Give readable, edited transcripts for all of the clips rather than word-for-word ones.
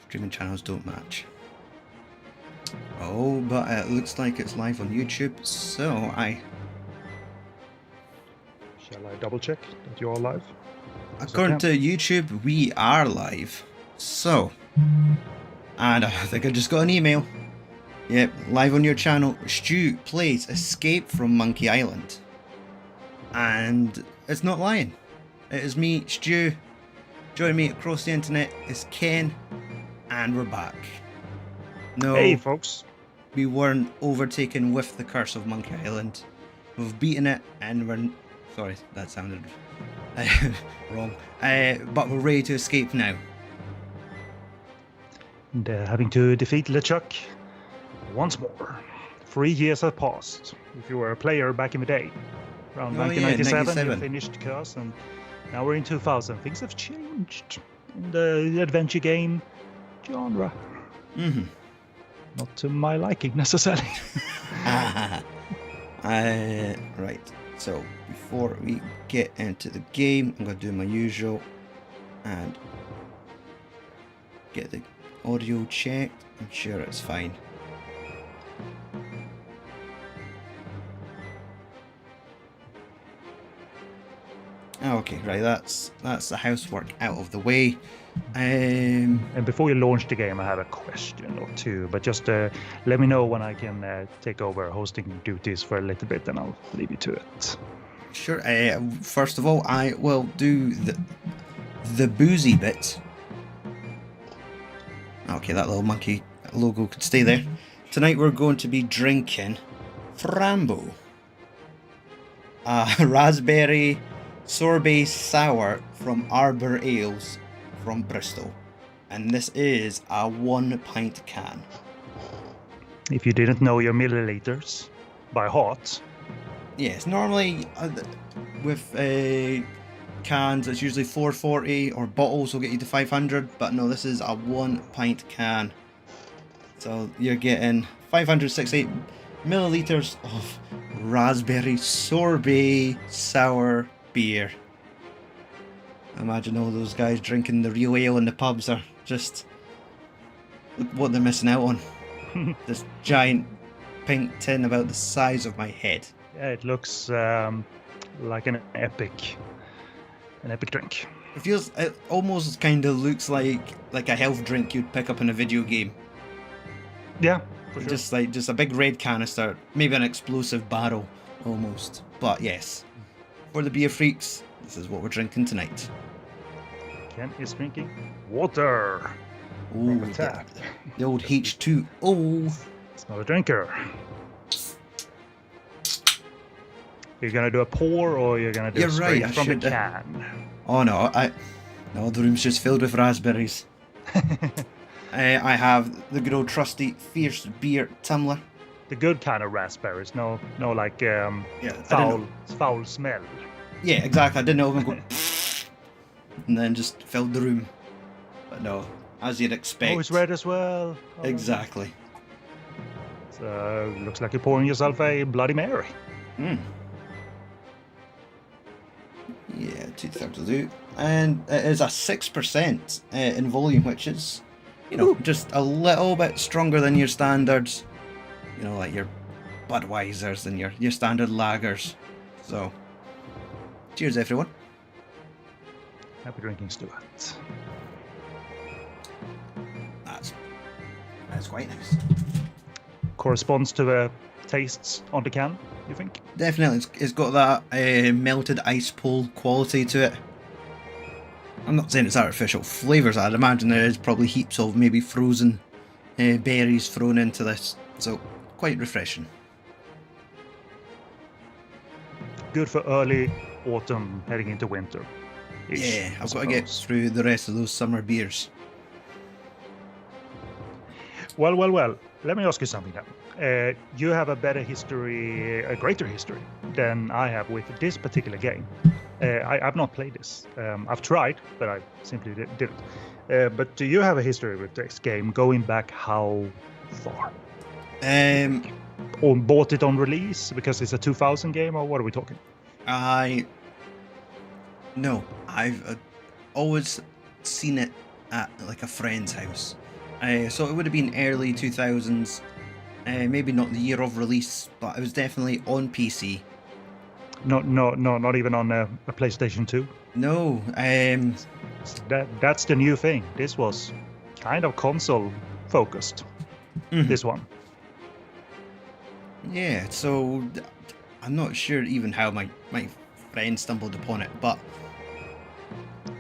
streaming channels don't match. Oh, but it looks like it's live on YouTube, so Shall I double check that you are live? According to YouTube, we are live. So, and I think I just got an email. Yep, live on your channel. Stu plays Escape from Monkey Island. And it's not lying. It is me, Stu. Joining me across the internet is Ken. And we're back. No, hey folks. We weren't overtaken with the curse of Monkey Island. We've beaten it and we're... Sorry, that sounded wrong. But we're ready to escape now. And having to defeat LeChuck once more. 3 years have passed. If you were a player back in the day, around 1997, you finished Curse, and now we're in 2000. Things have changed in the adventure game genre. Mm-hmm. Not to my liking necessarily. Right. So before we get into the game, I'm going to do my usual and get the audio checked. I'm sure it's fine. Okay, right, that's the housework out of the way. And before you launch the game, I have a question or two, but just let me know when I can take over hosting duties for a little bit, and I'll leave you to it. Sure. First of all, I will do the boozy bit. Okay, that little monkey logo could stay there. Tonight we're going to be drinking Frambo, raspberry sorbet sour from Arbor Ales from Bristol, and this is a 1 pint can. If you didn't know your milliliters by heart. Yes, normally with cans it's usually 440, or bottles will get you to 500, but no, this is a 1 pint can. So you're getting 568 milliliters of raspberry sorbet sour beer. Imagine all those guys drinking the real ale in the pubs are just... Look what they're missing out on. This giant pink tin about the size of my head. Yeah, it looks like an epic drink. It almost kind of looks like a health drink you'd pick up in a video game. Yeah, for sure. Just a big red canister, maybe an explosive barrel almost. But yes, for the beer freaks, this is what we're drinking tonight. Ken is drinking water. Ooh, the old H2O. It's not a drinker. You're gonna do a pour, or you're gonna do it straight from the can? Oh no, no, the room's just filled with raspberries. I have the good old trusty Fierce Beer tumbler. The good kind of raspberries, no like foul smell. Yeah, exactly. I didn't know if I'm going and then just filled the room. But no, as you'd expect. Oh, it's red as well. Oh, exactly. So looks like you're pouring yourself a Bloody Mary. Yeah, 2/3 will do. And it is a 6% in volume, which is, just a little bit stronger than your standards. Like your Budweisers and your standard lagers. So, cheers everyone. Happy drinking, Stuart. That's quite nice. Corresponds to the tastes on the can, you think? Definitely, it's got that melted ice pole quality to it. I'm not saying it's artificial flavours. I'd imagine there is probably heaps of maybe frozen berries thrown into this, so quite refreshing. Good for early autumn heading into winter. Yeah, I've got to get through the rest of those summer beers. Well. Let me ask you something now. You have a better history, a greater history than I have with this particular game. I've not played this. I've tried, but I simply didn't. But do you have a history with this game going back how far? Or bought it on release because it's a 2000 game, or what are we talking? No, I've always seen it at like a friend's house. So it would have been early 2000s, maybe not the year of release, but it was definitely on PC. Not even on a PlayStation 2. No, That's the new thing. This was kind of console focused. This one. yeah, so I'm not sure even how my friend stumbled upon it, but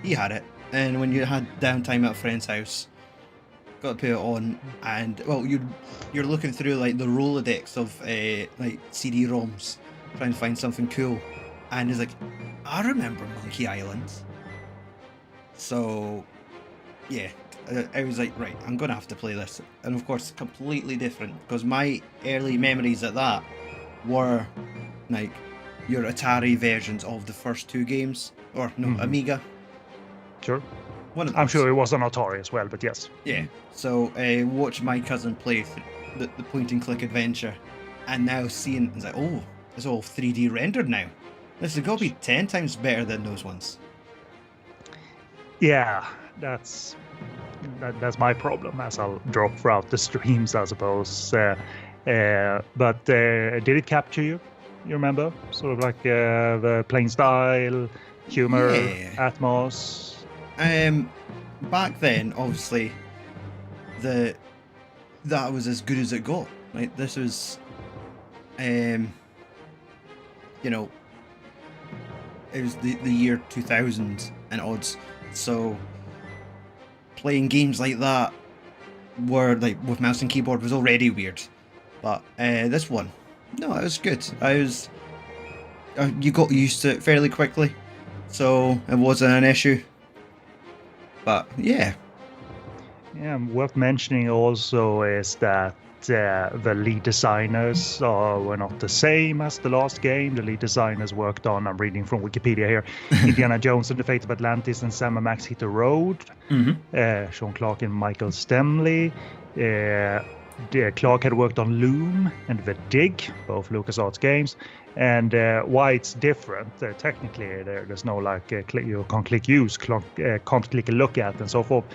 he had it. And when you had downtime at a friend's house, got to put it on, and well, you're looking through like the Rolodex of like CD-ROMs, trying to find something cool, and it's like, I remember Monkey Island. So, yeah, I was like, right, I'm gonna have to play this, and of course, completely different because my early memories at that were like your Atari versions of the first two games, or no, Amiga. Sure. I'm sure it was on Atari as well, but yes. Yeah. So watch my cousin play the point and click adventure, and now seeing it's like, oh, it's all 3D rendered now. This has got to be 10 times better than those ones. Yeah, that's my problem, as I'll drop throughout the streams, I suppose. But did it capture you? You remember? Sort of like the playing style, humor, atmos. Back then, obviously, that was as good as it got. Like this was, you know, it was the year 2000 and odds. So playing games like that were like with mouse and keyboard was already weird, but this one, no, it was good. You got used to it fairly quickly, so it wasn't an issue. But yeah. Yeah, worth mentioning also is that the lead designers were not the same as the last game. The lead designers worked on, I'm reading from Wikipedia here, Indiana Jones and the Fate of Atlantis and Sam & Max Hit the Road. Sean Clark and Michael Stemley. Clark had worked on Loom and The Dig, both LucasArts games. And why it's different, technically, there's no like you can't click use, can't click a look at, and so forth.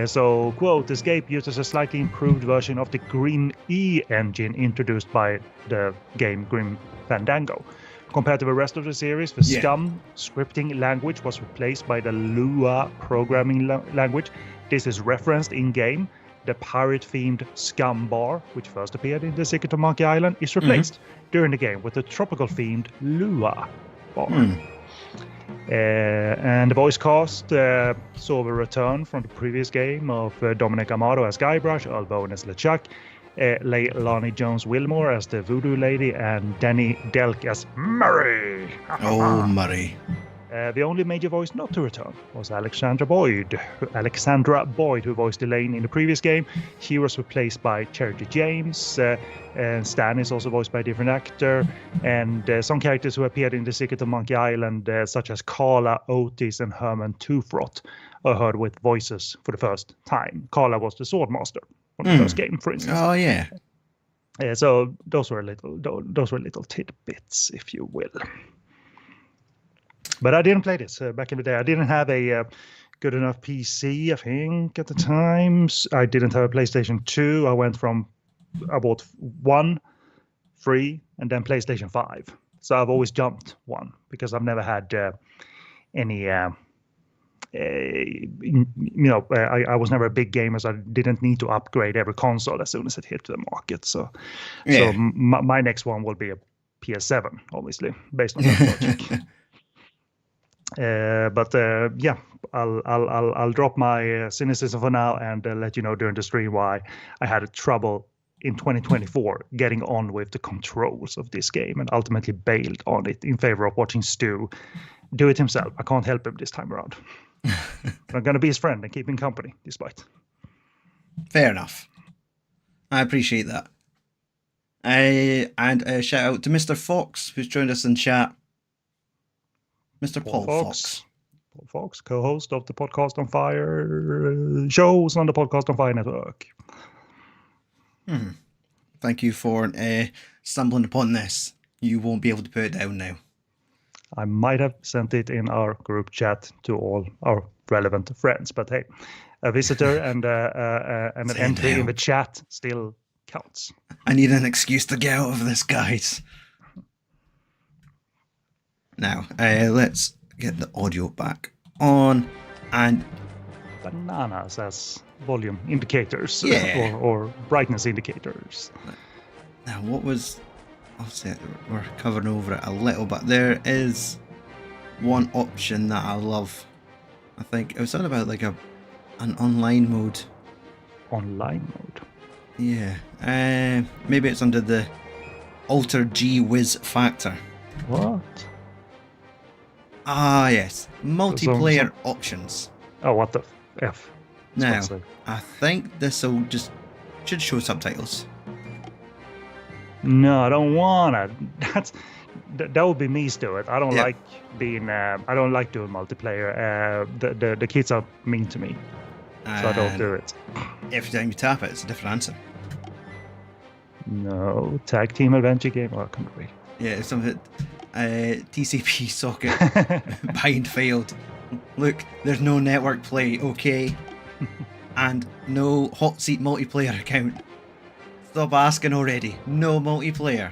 So, quote, Escape uses a slightly improved version of the Grim E engine introduced by the game Grim Fandango. Compared to the rest of the series, the SCUMM scripting language was replaced by the Lua programming language. This is referenced in-game. The pirate-themed SCUMM Bar, which first appeared in The Secret of Monkey Island, is replaced during the game with the tropical-themed Lua Bar. And the voice cast saw the return from the previous game of Dominic Amato as Guybrush, Earl Bowen as LeChuck, Lani Jones-Wilmore as the Voodoo Lady, and Danny Delk as Murray. Oh, Murray. The only major voice not to return was Alexandra Boyd, who voiced Elaine in the previous game. She was replaced by Charity James, and Stan is also voiced by a different actor. And some characters who appeared in The Secret of Monkey Island, such as Carla, Otis, and Herman Toothroth, are heard with voices for the first time. Carla was the Swordmaster from the first game, for instance. Oh yeah. So those were little tidbits, if you will. But I didn't play this back in the day. I didn't have a good enough PC, I think, at the time. I didn't have a PlayStation 2. I bought 1 free and then PlayStation 5. So I've always jumped one because I've never had any, I was never a big gamer, so I didn't need to upgrade every console as soon as it hit the market. So my next one will be a PS7, obviously, based on that logic. I'll drop my cynicism for now and let you know during the stream why I had trouble in 2024 getting on with the controls of this game and ultimately bailed on it in favor of watching Stu do it himself. I can't help him this time around. But I'm going to be his friend and keep him company despite. Fair enough. I appreciate that. And a shout out to Mr. Fox, who's joined us in chat. Mr. Paul Fox. Paul Fox, co-host of the Podcast on Fire shows on the Podcast on Fire network. Thank you for stumbling upon this. You won't be able to put it down now. I might have sent it in our group chat to all our relevant friends. But hey, a visitor and an Send entry in help. the chat still counts. I need an excuse to get out of this, guys. Now, let's get the audio back on, and Bananas as volume indicators, Yeah. or brightness indicators. now what was... I'll say we're covering over it a little bit. There is one option that I love. I think it was something about like an online mode. Online mode. Yeah. Maybe it's under the Alter G Whiz factor. What? Ah, yes. Multiplayer options. Oh, what the F? Now, Sponsor. I think this will should show subtitles. No, I don't wanna. That would be me, Stuart. I don't Yeah. like being. I don't like doing multiplayer. The kids are mean to me, so I don't And do it. every time you tap it, it's a different answer. No tag team adventure game. Oh, I can't wait. Yeah, it's something. TCP socket bind failed. Look, there's no network play, okay? And no hot seat multiplayer account. Stop asking already. No multiplayer.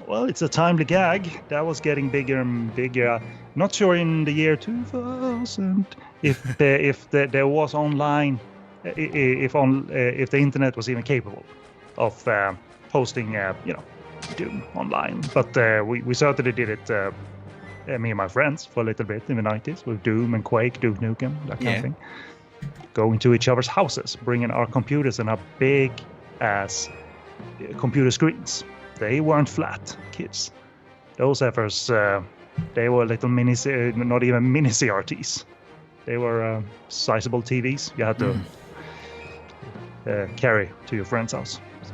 Well, it's a timely gag. That was getting bigger and bigger. Not sure in the year 2000 if there was online, if the internet was even capable of posting, Doom online. But we certainly did it. Me and my friends for a little bit in the 90s with Doom and Quake, Duke Nukem, that kind of thing. Going to each other's houses, bringing our computers and our big ass computer screens. They weren't flat, kids. Those efforts, they were little mini, not even mini CRTs. They were sizable TVs. You had to carry to your friend's house. So,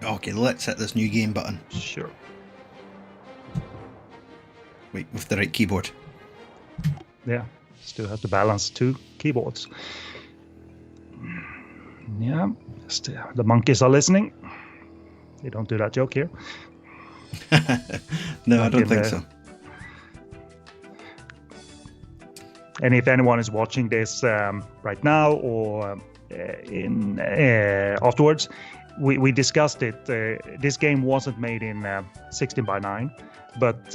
Okay, let's hit this new game button. sure. Wait, with the right keyboard. Yeah, still have to balance two keyboards. Yeah, just, the monkeys are listening. They don't do that joke here. No, I Not don't in think the- so. And if anyone is watching this right now or in afterwards, we discussed it. This game wasn't made in 16:9, but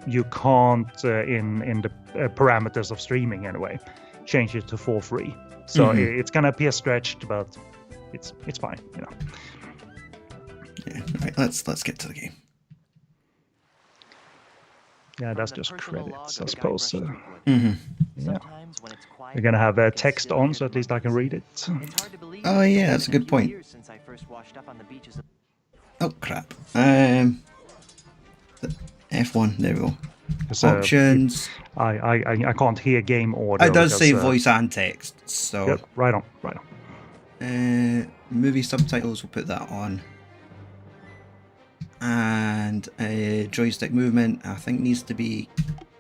you can't, in the parameters of streaming anyway, change it to 4:3. So it's gonna appear stretched, but it's fine, Yeah, right, let's get to the game. Yeah, that's just credits, I suppose. Mm-hmm. Yeah. We're gonna have text on, so at least I can read it. Oh yeah, that's a good point. Oh crap. The F1. There we go. 'Cause, Options. I can't hear game order. It does say because, voice and text. So Yep, right on. movie subtitles. We'll put that on. And joystick movement, I think, needs to be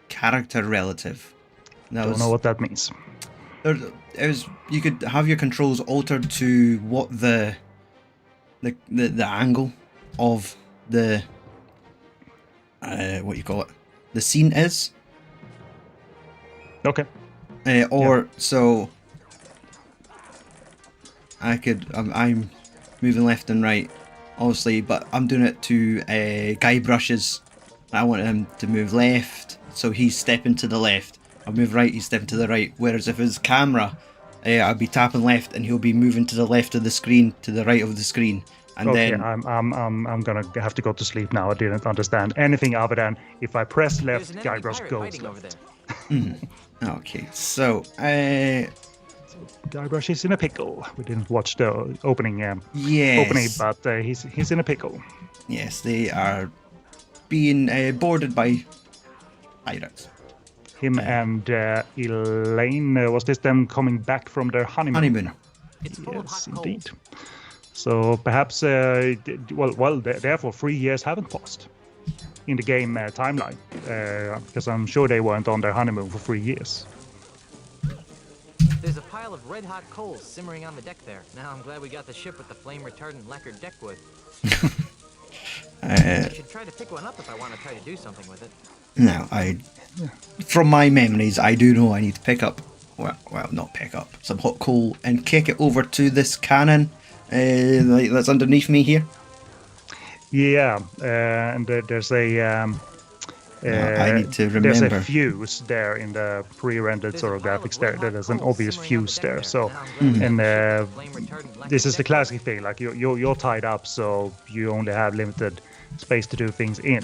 character relative. Don't know what that means. You could have your controls altered to what the angle of the what you call it, the scene is. Okay. So I'm moving left and right, obviously, but I'm doing it to guy brushes. I want him to move left, so he's stepping to the left. I'll move right, he's stepping to the right. Whereas if his camera, I'll be tapping left and he'll be moving to the left of the screen, to the right of the screen. And Okay, then I'm gonna have to go to sleep now. I didn't understand anything other than if I press left, Guybrush goes left. okay, so Guybrush is in a pickle. We didn't watch the opening, yes, but he's in a pickle. yes, they are being boarded by pirates. Him and Elaine, was this them coming back from their honeymoon? Yes, indeed. So perhaps, therefore 3 years haven't passed in the game timeline, because I'm sure they weren't on their honeymoon for 3 years. There's a pile of red-hot coals simmering on the deck there. Now I'm glad we got the ship with the flame-retardant lacquered deck wood. I should try to pick one up if I want to try to do something with it. Now, from my memories, I do know I need to pick up, well, not pick up, some hot coal and kick it over to this cannon that's underneath me here. Yeah, and there's a I need to there's remember. a fuse there in the pre-rendered sort of graphics there. There's an obvious fuse there. So, and this is the classic thing. Like you're tied up, so you only have limited space to do things in.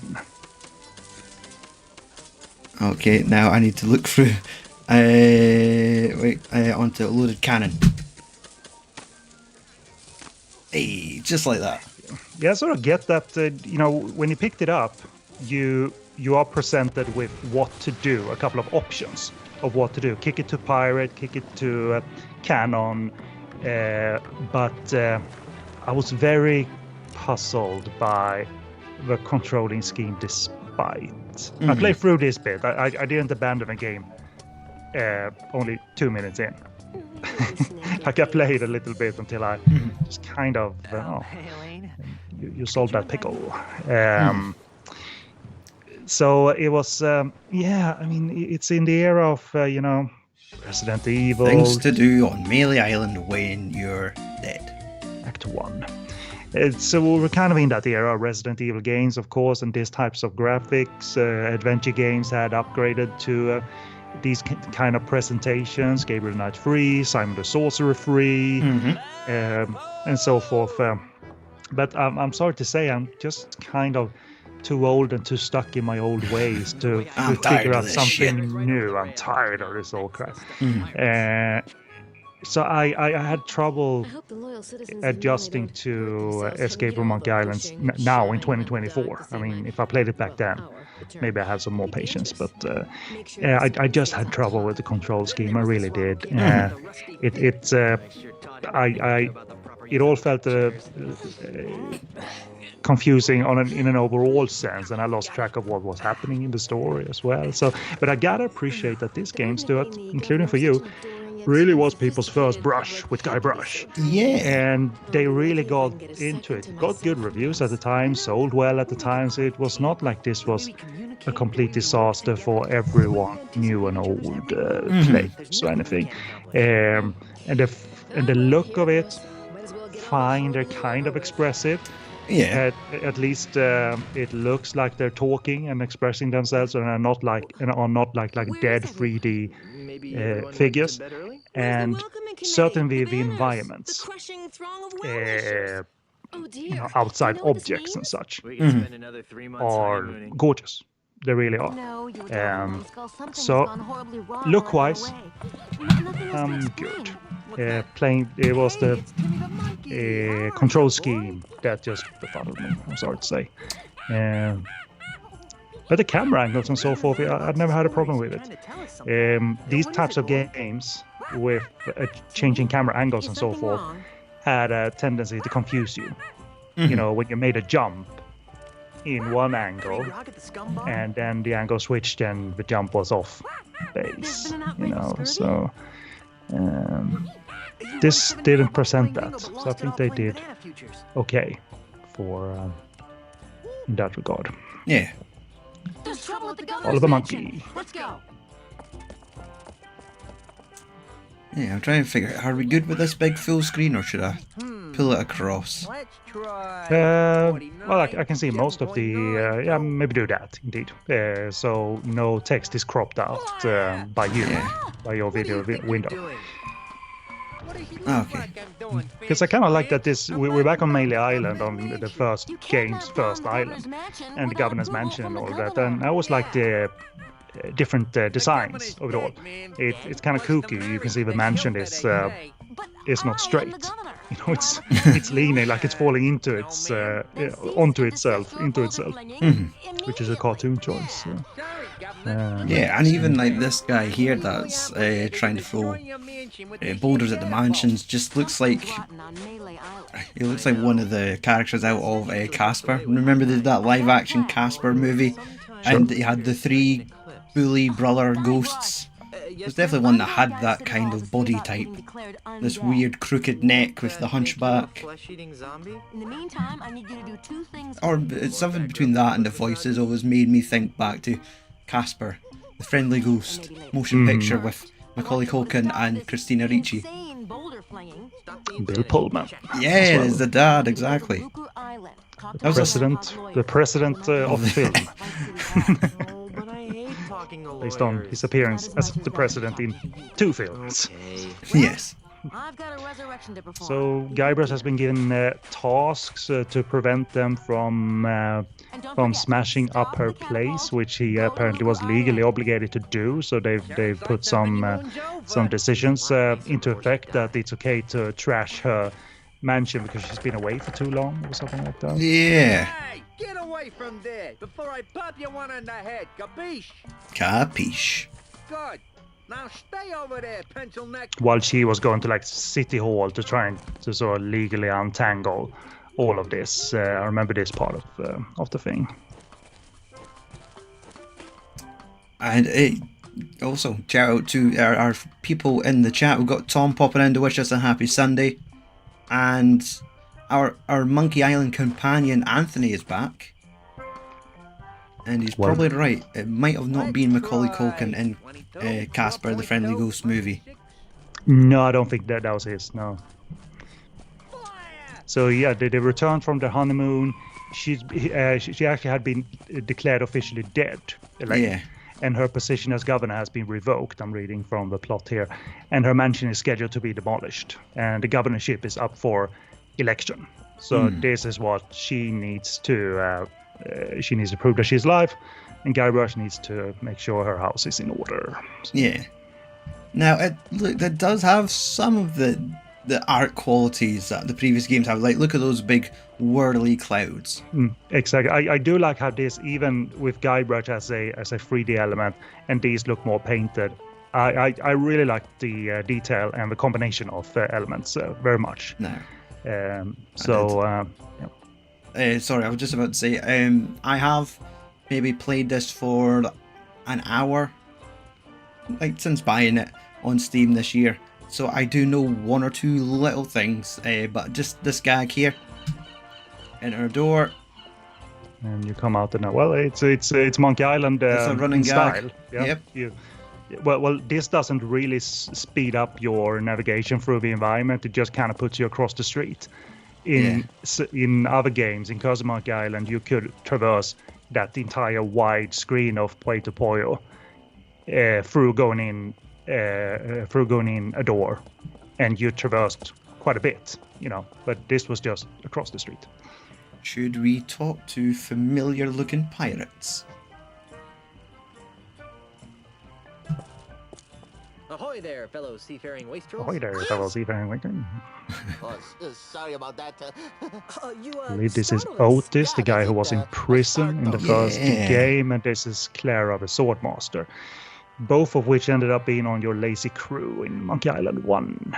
Okay, now I need to look through. Onto a loaded cannon. Hey, just like that. Yeah, I sort of get that. When you picked it up, you are presented with what to do, a couple of options of what to do. Kick it to pirate, kick it to cannon, but I was very puzzled by the controlling scheme despite. I played through this bit. I didn't abandon the game only 2 minutes in. Like I played a little bit until I just kind of, you solved that pickle. So it was, I mean, it's in the era of, Resident Evil. Things to do on Mêlée Island when you're dead. Act 1. So we're kind of in that era, Resident Evil games, of course, and these types of graphics. Adventure games had upgraded to these kind of presentations. Gabriel Knight free, Simon the Sorcerer free, and so forth. But I'm sorry to say, I'm just kind of too old and too stuck in my old ways to figure out something new. I'm tired of this old crap. So I had trouble adjusting to Escape from Monkey Island now in 2024. I mean, if I played it back then, maybe I had some more patience. But I just had trouble with the control scheme. I really did. It all felt confusing in an overall sense, and I lost track of what was happening in the story as well. So, but I gotta appreciate that this game, Stuart, including for you, really was people's first brush with Guybrush. Yeah. And they really got into it. Got good reviews at the time, sold well at the time, so it was not like this was a complete disaster for everyone, new and old players or anything. And the look of it, fine, they're kind of expressive. Yeah. At least it looks like they're talking and expressing themselves, and are not like dead 3D figures. And certainly the environments, outside objects and such, are gorgeous. They really are. So look-wise, good. Playing, it was the control scheme that just befuddled me, I'm sorry to say. But the camera angles and so forth, I've never had a problem with it. These types of games with changing camera angles and so forth had a tendency to confuse you. You know, when you made a jump in one angle and then the angle switched and the jump was off base, so this didn't present that, so I think they did okay for in that regard. Yeah. Oliver Monkey. Let's go. Yeah, I'm trying to figure out, are we good with this big full screen, or should I pull it across? Let's try. Well, I can see most of the... yeah, maybe do that, indeed. So no text is cropped out by you, by your video window. Okay. Because I kind of like that we're back on Mêlée Island, on the first game's first island, and the Governor's Mansion and all that, and I always like the different designs of it all. It's kind of kooky. You can see the mansion is not straight. It's leaning, like it's falling into onto itself, which is a cartoon choice. Yeah, and even like this guy here that's trying to throw boulders at the mansions just looks like one of the characters out of Casper. Remember that live action Casper movie, and he had the three bully brother ghosts. There's definitely one that had that kind of body type. This weird crooked neck with the hunchback. Flesh-eating zombie? In the meantime, I need you to do two things. Or it's something between that and the voices always made me think back to Casper, the Friendly Ghost motion picture with Macaulay Culkin and Christina Ricci. Insane boulder flinging. Bill Pullman. Yeah, it's the dad, exactly. That was The president of film, Oh, but I hate talking to based on his appearance as the president in 2 films. Okay. Yes. I've got a resurrection to perform. So Guybrush has been given tasks to prevent them from smashing up her place, which he apparently was legally obligated to do. So they've put some decisions into effect that it's okay to trash her mansion because she's been away for too long or something like that. Yeah. Hey, get away from there before I pop you one in the head, capiche? Capiche. Good. Now stay over there, pencil neck. While she was going to like City Hall to try and to sort of legally untangle all of this. I remember this part of the thing. And also, shout out to our people in the chat. We've got Tom popping in to wish us a happy Sunday. And our Monkey Island companion, Anthony, is back. And he's probably right. It might have not been Macaulay Culkin in Casper, the Friendly Ghost movie. No, I don't think that was his, no. So yeah, they returned from their honeymoon. She actually had been declared officially dead. Yeah. And her position as governor has been revoked. I'm reading from the plot here. And her mansion is scheduled to be demolished. And the governorship is up for election. So this is what she needs to prove that she's alive. And Guybrush needs to make sure her house is in order. So. Yeah. Now, look, that does have some of the art qualities that the previous games have. Like, look at those big whirly clouds. Exactly. I do like how this, even with Guybrush as a 3D element, and these look more painted. I really like the detail and the combination of elements very much. No. Sorry, I was just about to say, I have maybe played this for an hour, like since buying it on Steam this year. So I do know one or two little things, but just this gag here. Enter a door. And you come out and it's Monkey Island It's a running style. gag. Yeah. Yep. Well, this doesn't really speed up your navigation through the environment. It just kind of puts you across the street. In other games, in Curse of Monkey Island, you could traverse that entire wide screen of Puerto Pollo through going in a door, and you traversed quite a bit, But this was just across the street. Should we talk to familiar-looking pirates? Ahoy there, fellow seafaring wastrels. Ahoy there, fellow seafaring wastrels. Sorry about that. I believe this is Otis, the guy who was in prison in the first game, and this is Clara, the swordmaster. Both of which ended up being on your lazy crew in Monkey Island 1.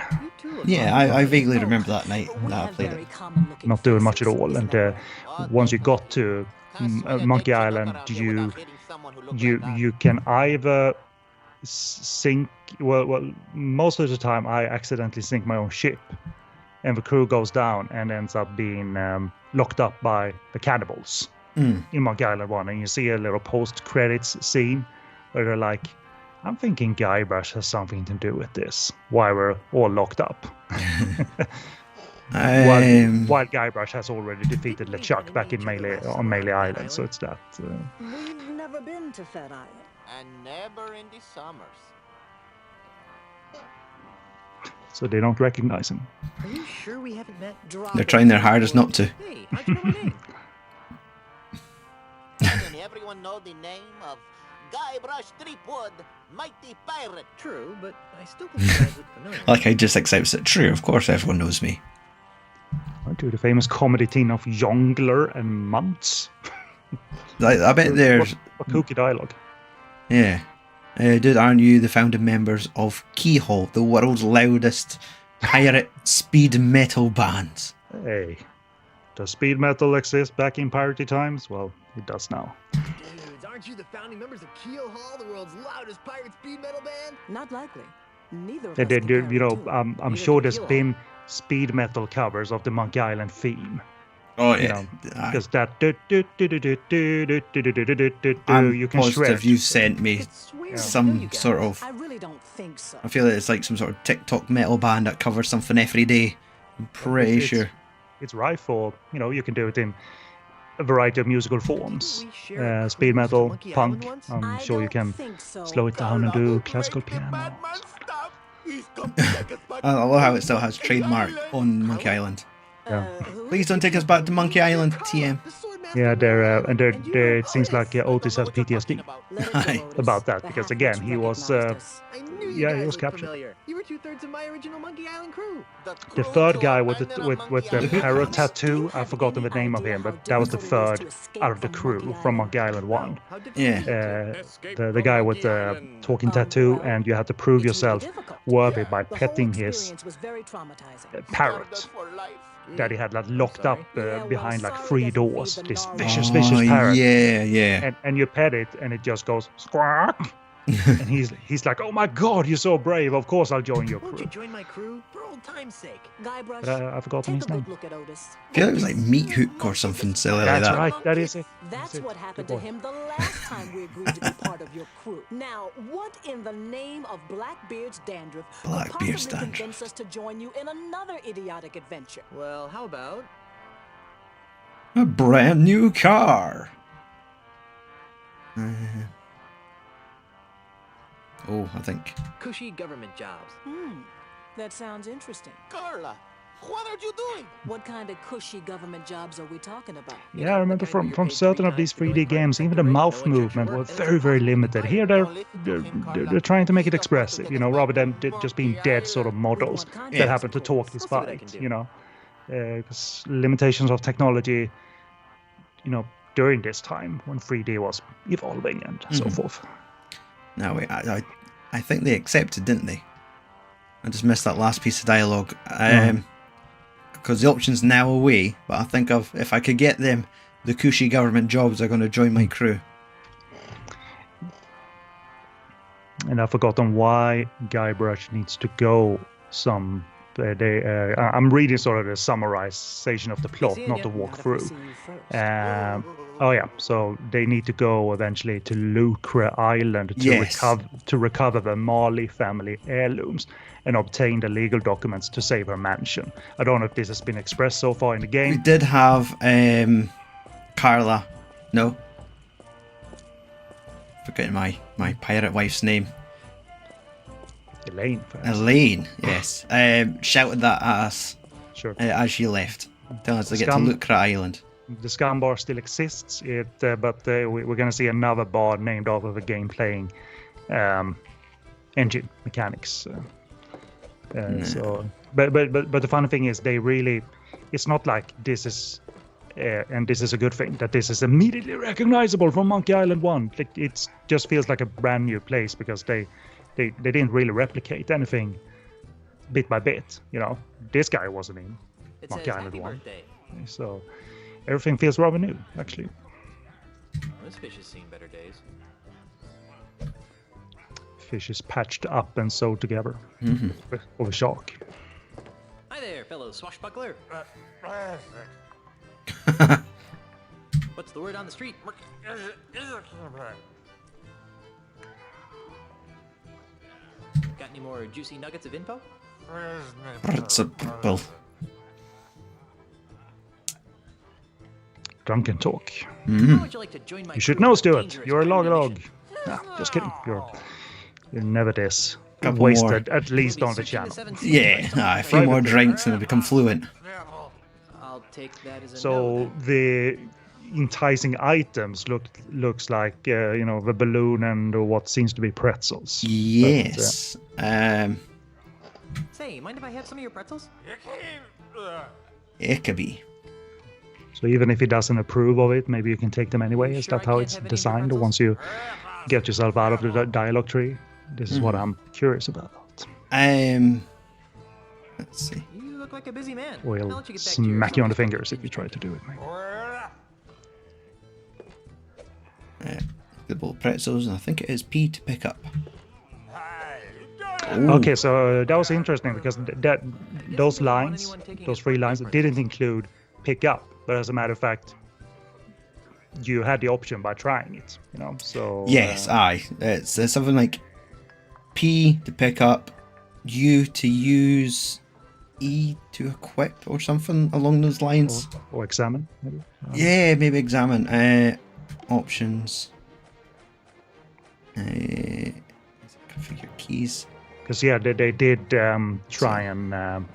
Yeah, I vaguely remember that night that I played it. Not doing much at all, and once you got to Monkey Island, you can either sink. Well, most of the time I accidentally sink my own ship, and the crew goes down and ends up being locked up by the cannibals in Monkey Island 1, and you see a little post-credits scene where they're like, I'm thinking Guybrush has something to do with this, why we're all locked up. While Guybrush has already defeated LeChuck back in Mêlée Island, so it's that. We've never been to Fat Island. And never in the summers. So they don't recognize him. Are you sure we haven't met? They're trying their hardest not to. Hey, how'd you know my name? Doesn't everyone know the name of Guybrush Threepwood, mighty pirate? True, but I still think you guys look familiar. Like I just accept it. True, of course everyone knows me. I do the famous comedy team of Jongler and Muntz. I bet there's... What kooky dialogue. Yeah. Dude, aren't you the founding members of Keyhole, the world's loudest pirate speed metal band? Hey, does speed metal exist back in piratey times? Well, it does now. Dudes, aren't Aren't you the founding members of Keel Hall, the world's loudest pirate speed metal band? Not likely. Neither of They us did, can carry you know, a tune. I'm Neither sure can there's Keel been speed metal covers of the Monkey Island theme. Oh You yeah. know, Aye. because that I'm you can positive shred. you sent me It's weird. some sort of. I really don't think so. I feel like it's like some sort of TikTok metal band that covers something every day. I'm pretty sure. It's right for, you know, you can do it in a variety of musical forms. Didn't we share a Speed cruise to metal, Monkey punk. Island once? I'm I sure you don't can think so. slow it down and do classical Make the piano. bad man stop. He's come to take us back I love how it still has Monkey trademark Island. on Monkey Island. Yeah. Please don't take us back to Monkey Island, TM. Yeah, it seems like Otis has PTSD Let it go, Aye. Otis. about that The because half again witch he was recognized us. I knew you Yeah, guys he was looked captured. familiar. You were 2/3 of my original Monkey Island crew. the third guy with the parrot tattoo. I've forgotten the name of him, but that was the third out of the crew from Monkey Island 1. How difficult Yeah. is it? The guy with the talking tattoo, and you had to prove yourself worthy by The whole petting his experience was very traumatizing. parrot that he had like locked up behind like 3 doors. This Oh, vicious Oh, parrot. yeah. And you pet it, and it just goes squawk. And he's like, oh my god, you're so brave. Of course I'll join your Won't crew. you join my crew for old time's sake? Guybrush, But I've forgotten take his a name. good look at Otis. I feel like it was like Meat Hook or something silly like That's that. right. That is it. That's it. what happened Good to boy. him the last time we agreed to be part of your crew. Now, what in the name of Blackbeard's dandruff could Blackbeard's possibly dandruff. convince us to join you in another idiotic adventure? Well, how about A brand new car. Oh, I think. cushy government jobs? That sounds interesting. Carla, what are you doing? What kind of cushy government jobs are we talking about? Yeah, I remember from certain of these 3D games, even the mouth movement was very, very limited. Here they're trying to make it expressive, you know, rather than just being dead sort of models Yeah. that happen to talk despite, you know, because limitations of technology, you know, during this time when 3D was evolving and so forth. No, wait, I think they accepted, didn't they? I just missed that last piece of dialogue. Because the option's now away, but I think if I could get them the cushy government jobs, they're going to join my crew. And I've forgotten why Guybrush needs to go some. I'm reading sort of the summarization of the plot, seeing not ya. the Not if we walkthrough. see you first. Oh yeah, so they need to go eventually to Lucre Island to Yes. recover the Marley family heirlooms and obtain the legal documents to save her mansion. I don't know if this has been expressed so far in the We game. did have Carla. No. Forgetting my pirate wife's name. Elaine, perhaps. Elaine, yes. Shouted that at us Sure. as she left. Telling us to get to Scum. Lucre Island. The SCUMM Bar still exists, but we're going to see another bar named after the game playing engine mechanics. So, but the funny thing is, it's not like this is, and this is a good thing, that this is immediately recognizable from Monkey Island 1. It just feels like a brand new place because they didn't really replicate anything bit by bit. You know, this guy wasn't in It Monkey says Island happy 1. birthday. So everything feels rather new, actually. This fish has seen better days. Fish is patched up and sewed together with a shark. Hi there, fellow swashbuckler. What's the word on the street? Got any more juicy nuggets of info? Principal. Drunken talk. How would you like to join my You should crew know, on a Stuart. dangerous You're a pirate log. mission? Nah, just kidding. You're never this. Couple Wasted, more. at least We'll be on the searching channel. seven seas Yeah, for some a few treasure. more drinks and I'll become fluent. I'll take that as a no, So then. the enticing items looks like you know, the balloon and what seems to be pretzels. Yes. Say, mind if I have some of your pretzels? Ickaby. So even if he doesn't approve of it, maybe you can take them anyway. Is Sure that I how can't it's have any of your designed? pretzels? Once you get yourself out of the dialogue tree, this is what I'm curious about. Let's see. You look like a busy man. I'll We'll let you get back to your smack you on the selfish fingers if you try to do it, maybe. the bowl of pretzels, and I think it is P to pick up. Okay, so that was interesting because those lines, those 3 lines, didn't include pick up, but as a matter of fact, you had the option by trying it, you know. So yes, aye, it's something like P to pick up, U to use, E to equip, or something along those lines. or examine, maybe. Yeah, maybe examine. Options. Configure keys. Because they did try and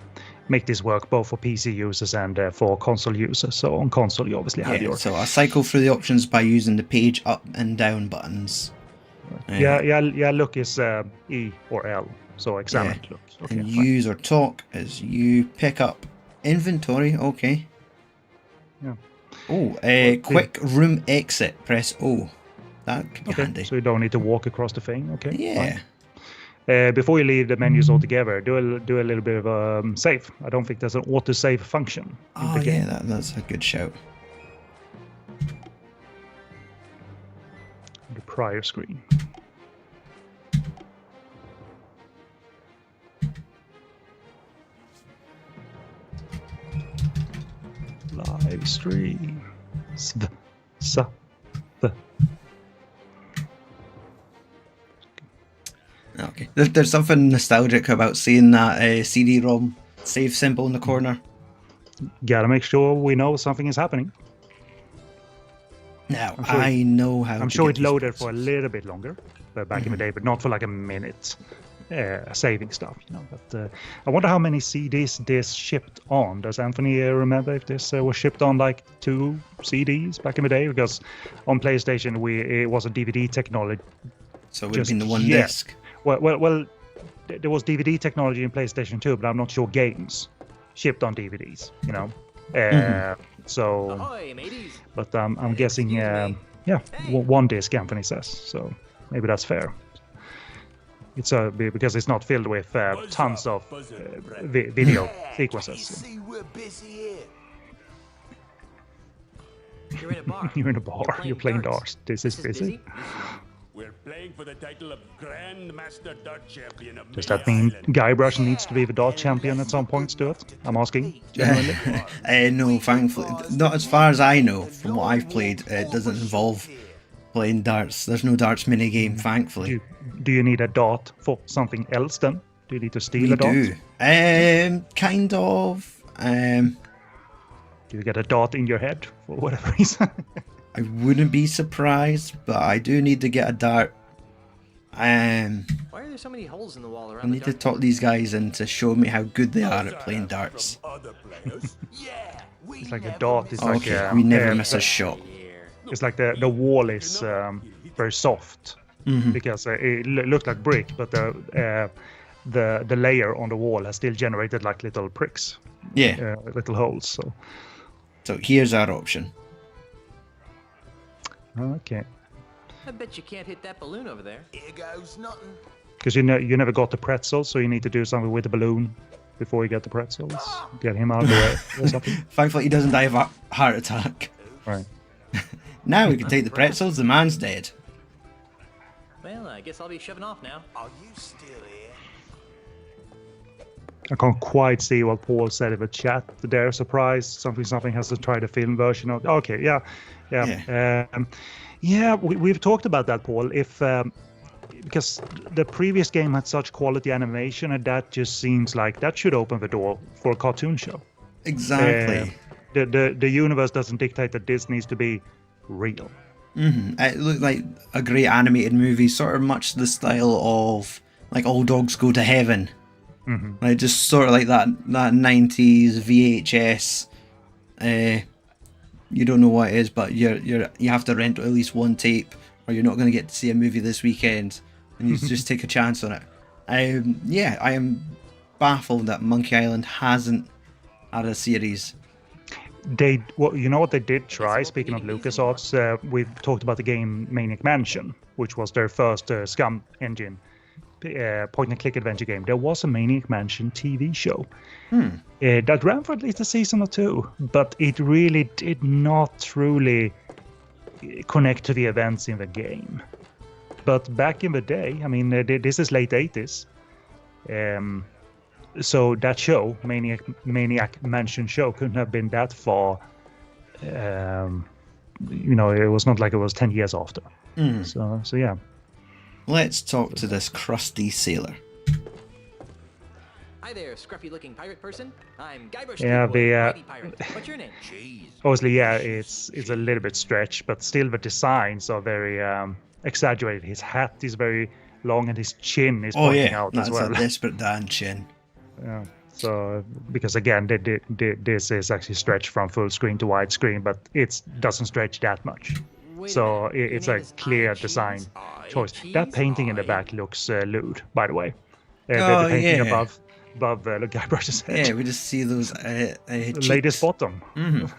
make this work both for PC users and for console users. So on console, you obviously have Yeah, your so I cycle through the options by using the page up and down buttons. Look is E or L. So examine look. Okay, and fine. use or talk is you pick up inventory. Okay. Yeah. Oh, quick room exit. Press O. That could be handy. So you don't need to walk across the thing. Okay. Yeah. Fine. Before you leave the menus altogether, do a little bit of save. I don't think there's an auto-save function in the game. Yeah, that's a good shout. The prior screen. Live stream. Okay. There's something nostalgic about seeing that CD-ROM save symbol in the corner. Gotta make sure we know something is happening. Now, I know how I'm to sure get it these loaded bits. for a little bit longer back in the day, but not for like a minute. Saving stuff, you know. But I wonder how many CDs this shipped on. Does Anthony remember if this was shipped on like 2 CDs back in the day? Because on PlayStation, it was a DVD technology. So it would have been the one disc. Well, there was DVD technology in PlayStation 2, but I'm not sure games shipped on DVDs, you know. So, Ahoy, mateys. but I'm guessing, one disc, Anthony says. So maybe that's fair. It's because it's not filled with tons of video sequences. See, we're busy here. You're in a bar. You're in a bar. You're playing darts. This is busy. We're playing for the title of Grand Master Dart Champion of Does Mêlée that mean Island. Guybrush needs to be the dart champion at some point, Stuart? I'm asking. Genuinely. No, thankfully. Not as far as I know. From what I've played, it doesn't involve playing darts. There's no darts minigame, thankfully. Do you need a dart for something else then? Do you need to steal We a dart? do. Kind of. Do you get a dart in your head for whatever reason? I wouldn't be surprised, but I do need to get a dart. Why are there so many holes in the wall around I need to talk these guys in to show me how good they are at playing darts. Other players. Yeah, we It's like a never dart. It's like Okay, we never miss a the- shot. It's like the wall is very soft because it looked like brick, but the layer on the wall has still generated like little pricks, Yeah, little holes. so here's our option. Okay, I bet you can't hit that balloon over there. Here goes nothing. because you never got the pretzels, so you need to do something with the balloon before you get the pretzels. Get him out of the way or something. Thankfully he doesn't die of a heart attack. Right. Now we can take the pretzels, the man's dead. Well, I guess I'll be shoving off now. Are you still here? I can't quite see what Paul said in the chat. They're surprised. Something has to try the film version of. Okay, yeah. We've talked about that, Paul. If because the previous game had such quality animation, and that just seems like that should open the door for a cartoon show. Exactly. The universe doesn't dictate that this needs to be real. It looked like a great animated movie, sort of much the style of like All Dogs Go to Heaven. Like just sort of like that 90s VHS. You don't know what it is, but you have to rent at least one tape, or you're not going to get to see a movie this weekend, and you just take a chance on it. I am baffled that Monkey Island hasn't had a series. You know what they did try? Speaking of LucasArts, we've talked about the game Maniac Mansion, which was their first SCUMM engine point-and-click adventure game. There was a Maniac Mansion TV show that ran for at least a season or two, but it really did not truly connect to the events in the game. But back in the day, I mean, this is late 80s. So that show, Maniac Mansion show, couldn't have been that far. You know, it was not like it was 10 years after. So yeah. Let's talk to this crusty sailor. Hi there, scruffy-looking pirate person. I'm Guybrush Yeah, Threepwood, Mighty Pirate. What's your name? Obviously, yeah, it's a little bit stretched, but still the designs are very exaggerated. His hat is very long, and his chin is pointing out that's as well. a desperate Dan chin. Yeah. So, because again, this is actually stretched from full screen to widescreen, but it doesn't stretch that much. Wait a So minute, your it's name a is clear I design Cheese? choice. Cheese? That painting in the back looks lewd, by the way. Oh, the painting yeah. above Guybrush's head. Yeah, we just see those The cheeks. latest bottom. And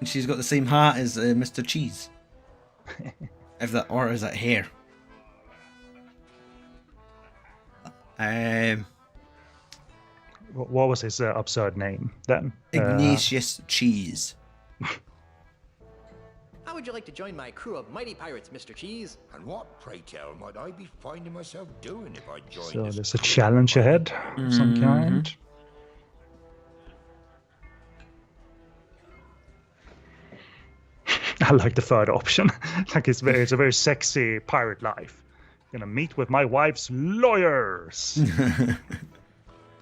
she's got the same hat as Mr. Cheese. Or is that hair? What was his absurd name then? Ignatius Cheese. How would you like to join my crew of mighty pirates, Mr. Cheese? And what, pray tell, might I be finding myself doing if I joined So this there's a crew? challenge ahead of some kind. I like the third option. Like it's a very sexy pirate life. Gonna meet with my wife's lawyers.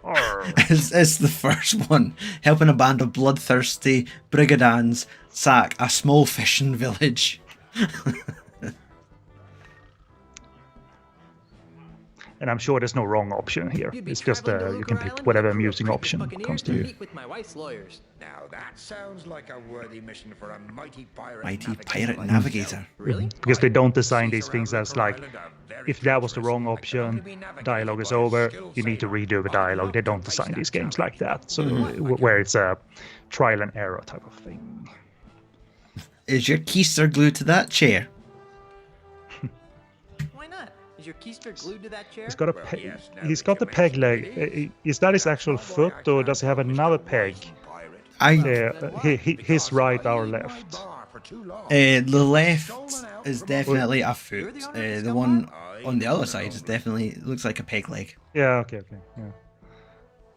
Arr. It's the first one. Helping a band of bloodthirsty brigands sack a small fishing village. And I'm sure there's no wrong option here. You'd be It's just traveling to you can Looker pick Island whatever with a crew of amusing crazy option buccaneers comes to to you. meet with my wife's lawyers. Now that sounds like a worthy mission for a mighty pirate. Mighty navigator pirate like navigator. yourself. Really? Because they don't design Seas these things around as Looker like, Island are very if that was the wrong treacherous and option, can only be navigated dialogue is by a over, skilled you need to sailor. redo the I dialogue. hope They to don't face design that these games like challenge. that. So where it's a trial and error type of thing. Is your keister glued to that chair? Why not? Is your keister glued to that chair? He's got a Well, peg. yes, now He's that got you the peg mention leg. it Is that his That's actual why I foot, or can't does he have help another Mr. peg? Wise pirate. I His right or Because I left? my bar for too long. the left Stolen out is from definitely a You're foot. the owner of the The SCUMM one Bar? on the other side is definitely looks like a peg leg. Yeah. Okay.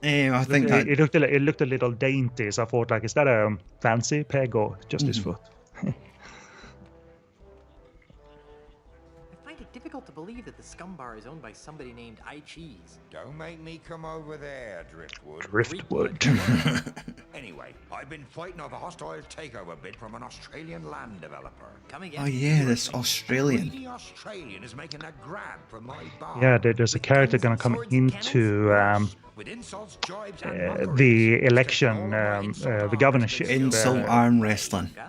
Yeah. I think that It looked a little dainty, so I thought, like, is that a fancy peg or just his foot? I find it difficult to believe that the SCUMM Bar is owned by somebody named I Cheese. Don't make me come over there, Driftwood. Driftwood. Anyway, I've been fighting off a hostile takeover bid from an Australian land developer. Come again. oh yeah, this Australian. Greedy Australian is making a grab for my bar. Yeah, there's a With character guns gonna and come swords and into With insults, jibes, and mockeries. the It's election, all right insult the governorship. Insult arm wrestling. Gosh.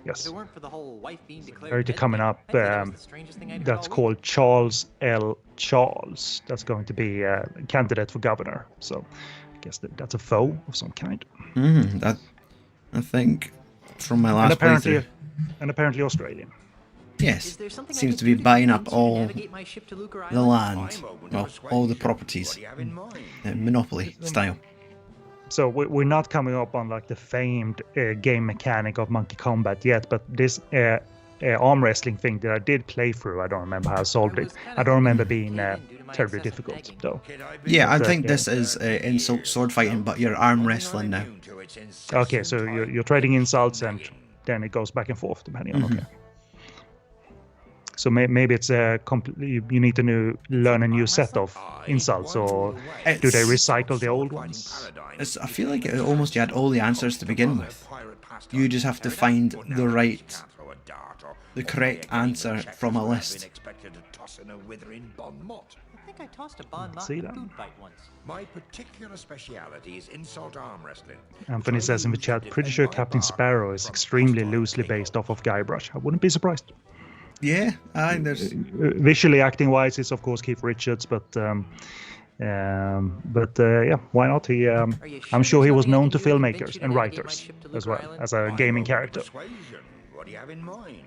Yes. If it weren't for the whole wife being declared Character dead coming thing, up. I'd say that was the strangest thing I'd heard That's all week. called Charles L. Charles. That's going to be a candidate for governor. So I guess that's a foe of some kind. That I think from my last playthrough. And apparently Australian. Yes, Is there something I seems could to be do buying convince up you to all navigate my ship to Looker the Island? land, I'm open to well, persuasion. all the What properties, do you have in mind? Monopoly style. So we're not coming up on like the famed game mechanic of Monkey Combat yet, but this arm wrestling thing that I did play through, I don't remember how I solved it. I don't remember being terribly difficult though. Kid, I've been Yeah, I But, think yeah. this is insult sword fighting, but you're arm wrestling now. immune to its Okay, so incessant you're trading time insults and nagging. then it goes back and forth depending on okay. So maybe it's you need to learn a new set of insults, or do they recycle the old ones? I feel like it almost you had all the answers to begin with. You just have to find the correct answer from a list. I think I tossed a bon mot see in a that. food fight once. My particular speciality is insult arm wrestling. Anthony says in the chat, pretty sure Captain Sparrow is extremely loosely based off of Guybrush. I wouldn't be surprised. Yeah, I think there's Visually, acting-wise, it's of course Keith Richards, but yeah, why not? I'm sure he was known to filmmakers and writers as well as a gaming character. Persuasion. What do you have in mind?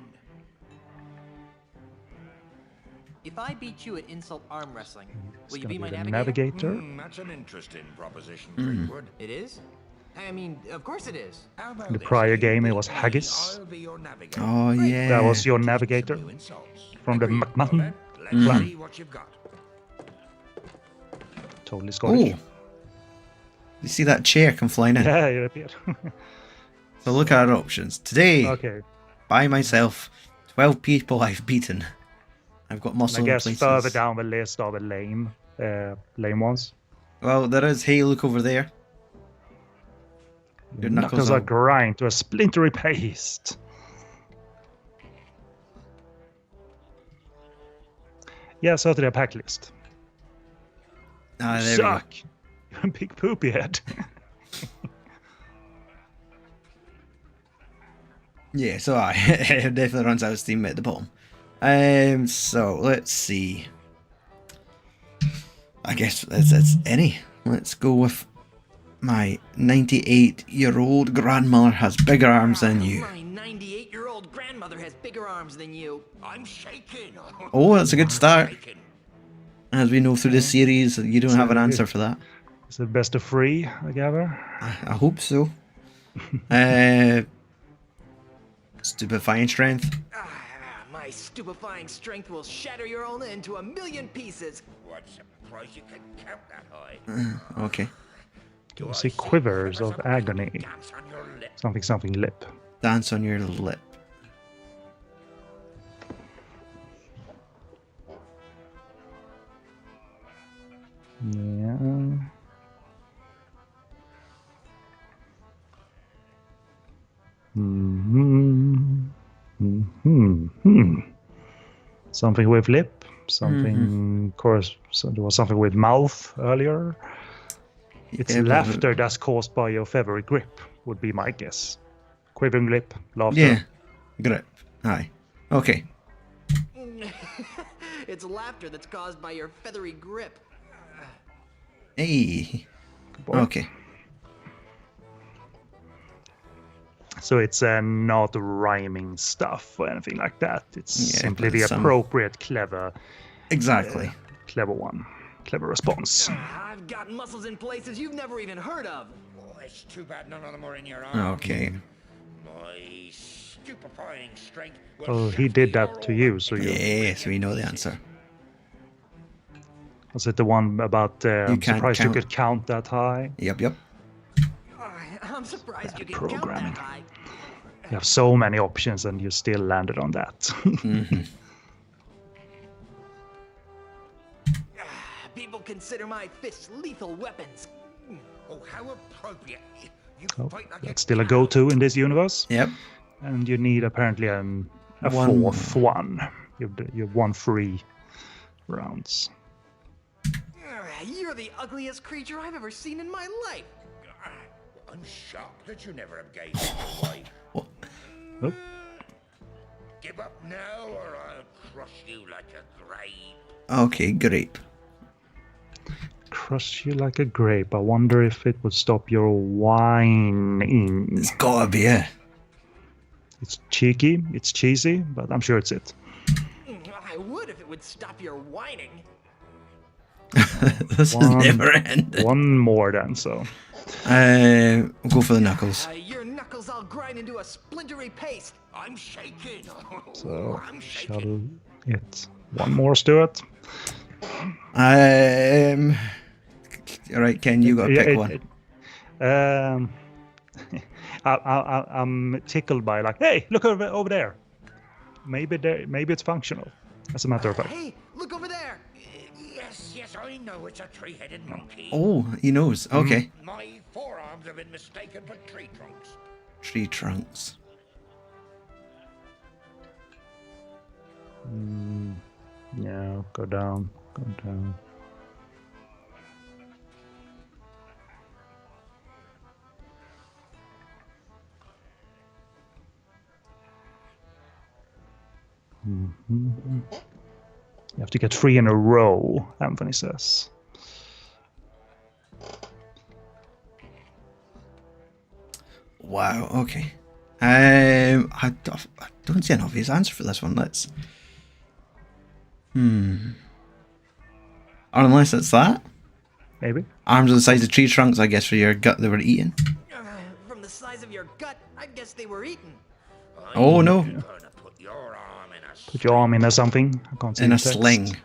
If I beat you at insult arm wrestling, will you gonna be my the navigator? navigator. That's an interesting proposition, Driftwood. It is? I mean, of course it is. How about In the this? prior You game, it be was me, haggis. I'll be your navigator. Oh yeah. That was your Teach me some navigator new insults. from the Agreed. Well McMahon then, let's clan. see what you've got. Totally Scottish. Oh. You see that chair come flying in? Yeah, it appeared. So look at our options. Today, Okay. by myself, 12 people I've beaten. I've got I muscle in guess places. further down the list are the lame ones. Well, there is, hey, look over there. Your knuckles are are... grind to a splintery paste. Yeah, certainly a pack list. Ah, You there we go. suck. You're a big poopy head. Yeah, so it definitely runs out of steam at the bottom. So let's see. I guess it's any. Let's go with my 98-year-old grandmother has bigger arms than you. My 98-year-old grandmother has bigger arms than you. I'm shaking. Oh, that's a good start. Shaking. As we know through this series, you don't have an answer for that. Is it best of 3, I gather? I hope so. Stupefying strength. My stupefying strength will shatter your own into a million pieces. What surprise you can count that high. Okay. Do You I see quivers of agony. Dance on your lip. Something lip. Dance on your lip. Yeah. Something with lip. Something, of course. So there was something with mouth earlier. It's Yeah, but- laughter that's caused by your feathery grip, would be my guess. Quivering lip, laughter. Yeah. Grip. Aye. Okay. It's laughter that's caused by your feathery grip. Hey. Boy. Okay. So it's not rhyming stuff or anything like that. It's Yeah, simply but the some- appropriate, clever Exactly. one. Clever response. I've got muscles in places you've never even heard of. Oh, it's too bad none of them are in your arm. Okay. My stupefying strength. will Oh, he shatter did that your to you, own so you... Yes, we know the answer. Was it the one about You can't surprised you count. could count that high? Yep. I'm surprised you can programming. count that high. You have so many options and you still landed on that. People consider my fists lethal weapons. Oh, how appropriate. You Oh, fight like that's still a go-to in this universe. Yep. And you need apparently a One fourth one. You've won 3 rounds. You're the ugliest creature I've ever seen in my life. I'm shocked that you never have gave me your wife. Oh, Give up now or I'll crush you like a grape. Okay, grape. crush you like a grape. I wonder if it would stop your whining. It's gotta be it. It's cheeky, it's cheesy, but I'm sure it's it. I would if it would stop your whining. This is never ending. One more then, so. We'll go for the knuckles. Your knuckles all grind into a splintery paste. I'm shaking. So, I'm shall shaking. it. One more, Stuart. Alright, Ken, you gotta pick one. I'm tickled by like, hey, look over there. Maybe it's functional. As a matter of fact. Hey, look over there. Yes, I know it's a three-headed monkey. Oh, he knows. Okay. My forearms have been mistaken for tree trunks. Tree trunks. Yeah, go down. You have to get 3 in a row, Anthony says. Wow, okay. I don't see an obvious answer for this one. Let's... Or unless it's that. Maybe. Arms are the size of tree trunks, I guess, for your gut they were eating. size of your gut, I guess they were eaten. Oh no, Gonna put your arm in a Put your arm in something. I can't see in the a text. sling.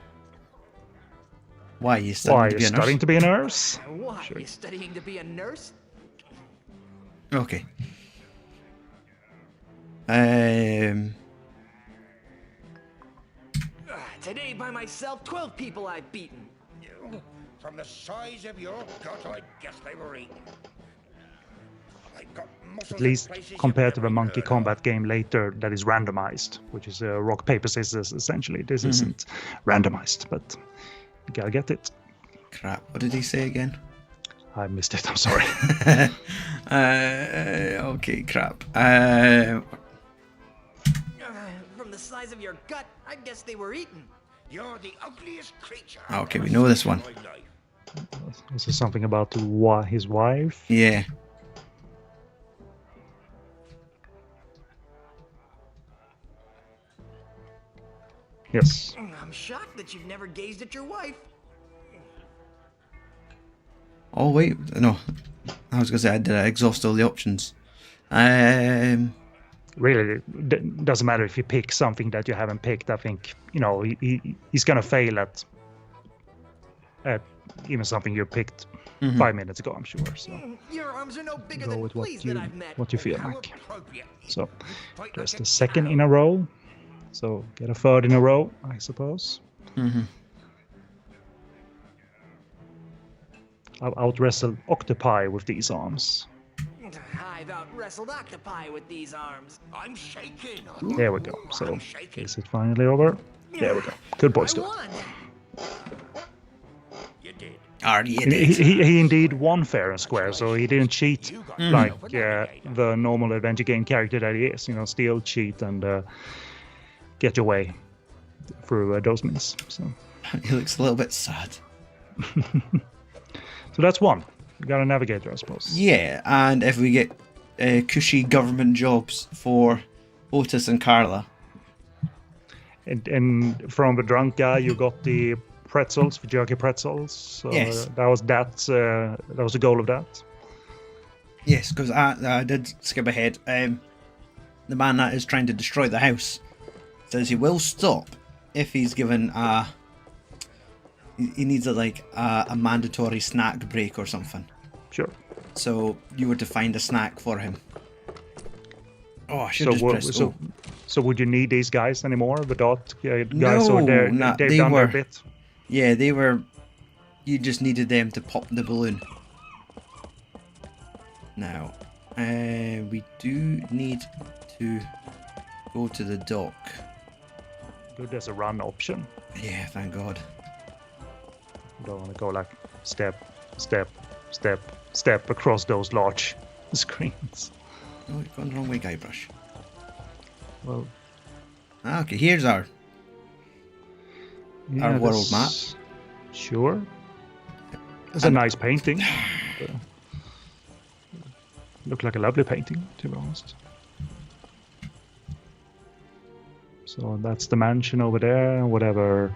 Why, you Why, studying to you be a studying nurse? to be a nurse? Why? Sure. You studying to be a nurse? Okay. Today by myself, 12 people I've beaten. From the size of your gut, I guess they were eaten. I've got muscles At in least places you've compared to never the even Monkey heard Combat game later that is randomized, which is rock, paper, scissors essentially. This isn't randomized, but you gotta get it. Crap, what did he say again? I missed it, I'm sorry. Okay, crap. From the size of your gut, I guess they were eaten. of. You're the ugliest creature. Okay, I've we ever know this seen in one. my life. This is something about his wife. Yeah. Yes. I'm shocked that you've never gazed at your wife. Oh wait, no. I was gonna say I did exhaust all the options. Really, it doesn't matter if you pick something that you haven't picked. I think, he's gonna fail at even something you picked 5 minutes ago, I'm sure. So Your arms are no bigger go than with fleas that I've met. what you feel How like. appropriate. So Fight there's like the a second cow. in a row. So get a third in a row, I suppose. I'll out-wrestle Octopi with these arms. I've out-wrestled octopi with these arms. I'm shaking. There we go. So I'm shaking. is it finally over? There we go. Good boy, I Stuart. won. You did. Are you He indeed won fair and square, so he didn't cheat You got like yourself a navigator. the normal adventure game character that he is. Steal, cheat, and get your way through those means. So He looks a little bit sad. that's one. You got a navigator, I suppose. Yeah, and if we get cushy government jobs for Otis and Carla. And from the drunk guy, you got the pretzels, the jerky pretzels. So Yes. that was the goal of that. Yes, because I did skip ahead. The man that is trying to destroy the house says he will stop if he's given he needs a mandatory snack break or something. Sure. So you were to find a snack for him. Oh, I should just press O. So would you need these guys anymore? The dot guys, No, or they've they done were. their bit. Yeah, they were. You just needed them to pop the balloon. Now, we do need to go to the dock. Good, there's a run option. Yeah, thank God. You don't want to go like step, step, step, step across those large screens. Oh, you've gone the wrong way, Guybrush. Well, Okay, here's our world map. Sure. It's a nice painting. Look like a lovely painting, to be honest. So that's the mansion over there. Whatever.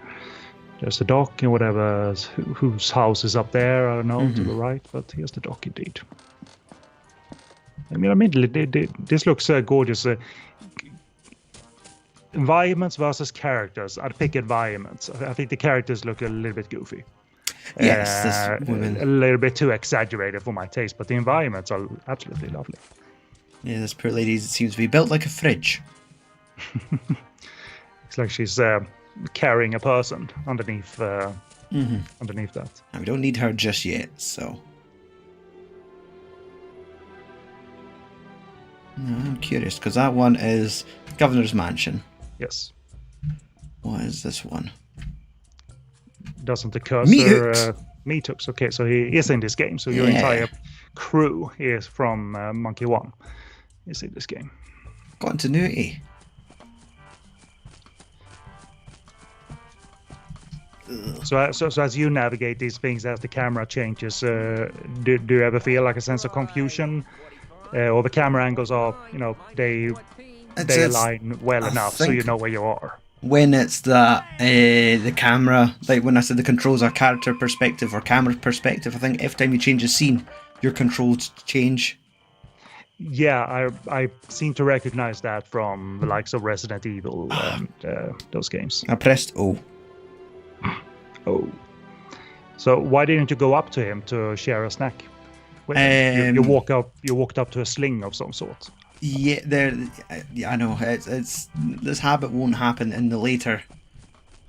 There's the dock and whatever. Whose house is up there? I don't know. To the right, but here's the dock indeed. This looks gorgeous. Environments versus characters. I'd pick environments. I think the characters look a little bit goofy. Yes, this A woman. little bit too exaggerated for my taste, but the environments are absolutely lovely. Yeah, this poor lady seems to be built like a fridge. It's like she's carrying a person underneath underneath that. And we don't need her just yet, so. No, I'm curious, because that one is Governor's Mansion. Yes. What is this one? Doesn't the cursor... Meatux. Meatux, okay, so he is in this game. So your Yeah. entire crew is from Monkey 1 is in this game. Continuity. So as you navigate these things, as the camera changes, do you ever feel like a sense of confusion? Or the camera angles are, they It's- align well I enough so think- you know where you are. When it's the camera, like when I said the controls are character perspective or camera perspective, I think every time you change a scene, your controls change. Yeah, I seem to recognize that from the likes of Resident Evil and those games. I pressed O. Oh. So why didn't you go up to him to share a snack with him? You walked up to a sling of some sort. Yeah, I know. It's this habit won't happen in the later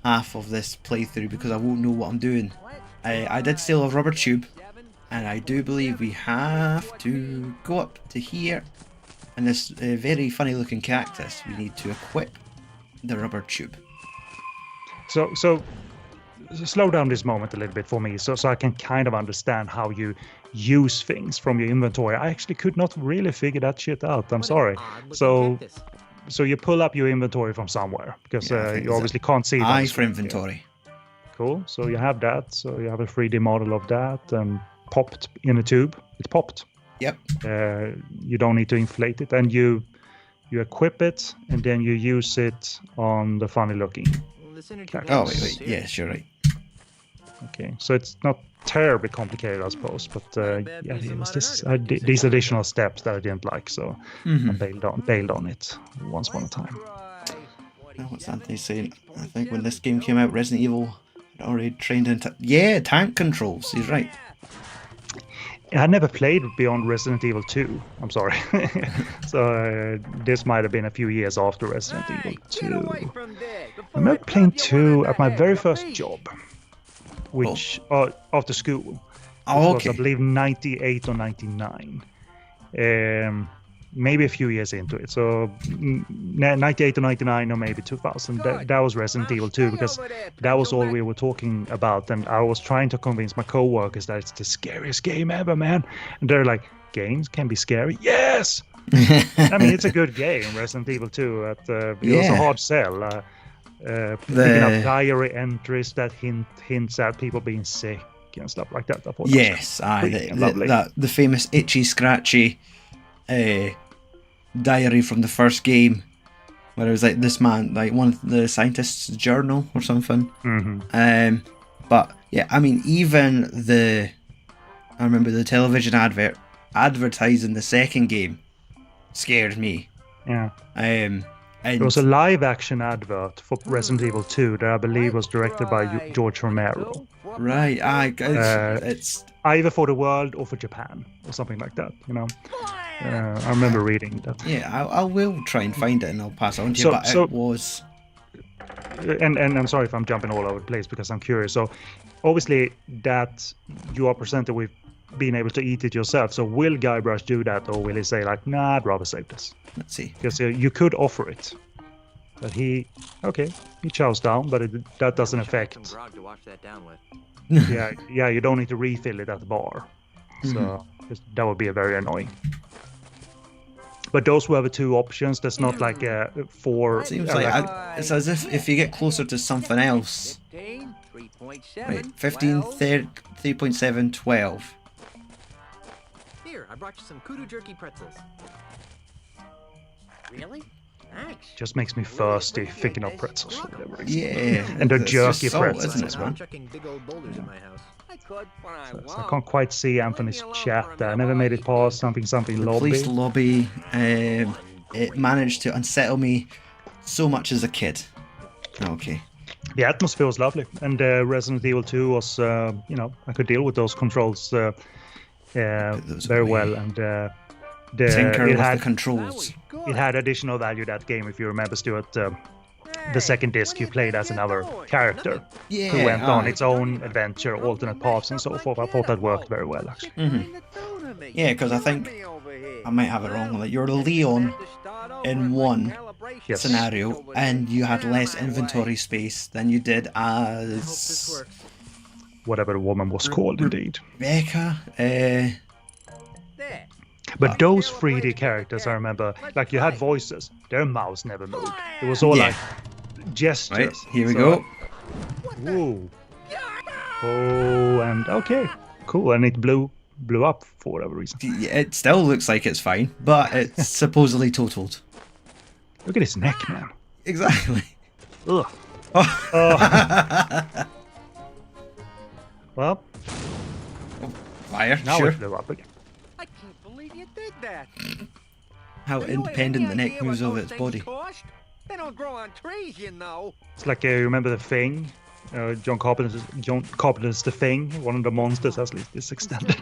half of this playthrough because I won't know what I'm doing. I did steal a rubber tube, and I do believe we have to go up to here, and this very funny looking cactus. We need to equip the rubber tube. So slow down this moment a little bit for me, so I can kind of understand how you use things from your inventory. I actually could not really figure that shit out. I'm sorry. So you pull up your inventory from somewhere because you obviously can't see. I for inventory. Cool. So you have that. So you have a 3D model of that and popped in a tube. It popped. Yep. You don't need to inflate it, and you equip it, and then you use it on the funny looking. Oh wait. Yes, you're right. Okay, so it's not terribly complicated, I suppose, but yeah, it was these additional steps that I didn't like, so I bailed on it once upon a time. Now, what's Anthony saying? I think when this game came out, Resident Evil had already trained into tank controls. He's right. I never played beyond Resident Evil 2. I'm sorry. So this might have been a few years after Resident Evil 2. I remember playing 2 at my very first job, which after school. Was, I believe, 98 or 99. Maybe a few years into it. So 98 or 99 or maybe 2000. That was Resident Evil 2 because that was all we were talking about. And I was trying to convince my coworkers that it's the scariest game ever, man. And they're like, games can be scary? Yes! I mean, it's a good game, Resident Evil 2. It was a hard sell. Picking up diary entries that hints at people being sick and stuff like that. I thought the famous itchy scratchy diary from the first game, where it was like this man, like one of the scientists' journal or something. But yeah, I mean, even I remember the television advertising the second game scared me. Yeah. There was a live-action advert for Resident Evil 2 that I believe was directed by George Romero. Right, it's either for the world or for Japan or something like that, you know. I remember reading that. Yeah, I will try and find it and I'll pass it on to you. But it was. And I'm sorry if I'm jumping all over the place because I'm curious. So obviously that you are presented with being able to eat it yourself. So will Guybrush do that, or will he say like, nah, I'd rather save this? Let's see. Because you could offer it, but he chows down, but that doesn't affect. Yeah, you don't need to refill it at the bar, so that would be very annoying. But those were the two options. There's not like a four. Seems like it's as if you get closer to something else. 3.7. 15, 3.7, 12. Here, I brought you some kudu jerky pretzels. Really? Thanks. Just makes me thirsty thinking of pretzels for whatever reason. Yeah, and the jerky salt, pretzels isn't as it, well. man? Chucking big old boulders in my house. I could when I want. So I can't quite see Anthony's chat there. I never made it past something lobby. Police lobby. It managed to unsettle me so much as a kid. Okay. The atmosphere was lovely, and Resident Evil 2 was, I could deal with those controls very well, and tinker with the controls. It had additional value, that game, if you remember, Stuart. The second disc you played as another character who went on its own adventure, alternate paths and so forth. I thought that worked very well, actually. Yeah, because I think I might have it wrong. Like you're Leon in one scenario, and you had less inventory space than you did as whatever the woman was called, indeed. Rebecca. But those 3D characters, I remember, like you had voices, their mouths never moved. It was all like gestures. Right, here we go. Whoa. Oh, and okay, cool. And it blew up for whatever reason. It still looks like it's fine, but it's supposedly totaled. Look at his neck, man. Exactly. Ugh. Well. Fire, now sure. it blew up again. I can't believe you did that. how Do you have independent the any neck idea moves what of those its things body. cost? They don't grow on trees, you know. It's like you remember the Thing, John Carpenter's The Thing. One of the monsters has this extended.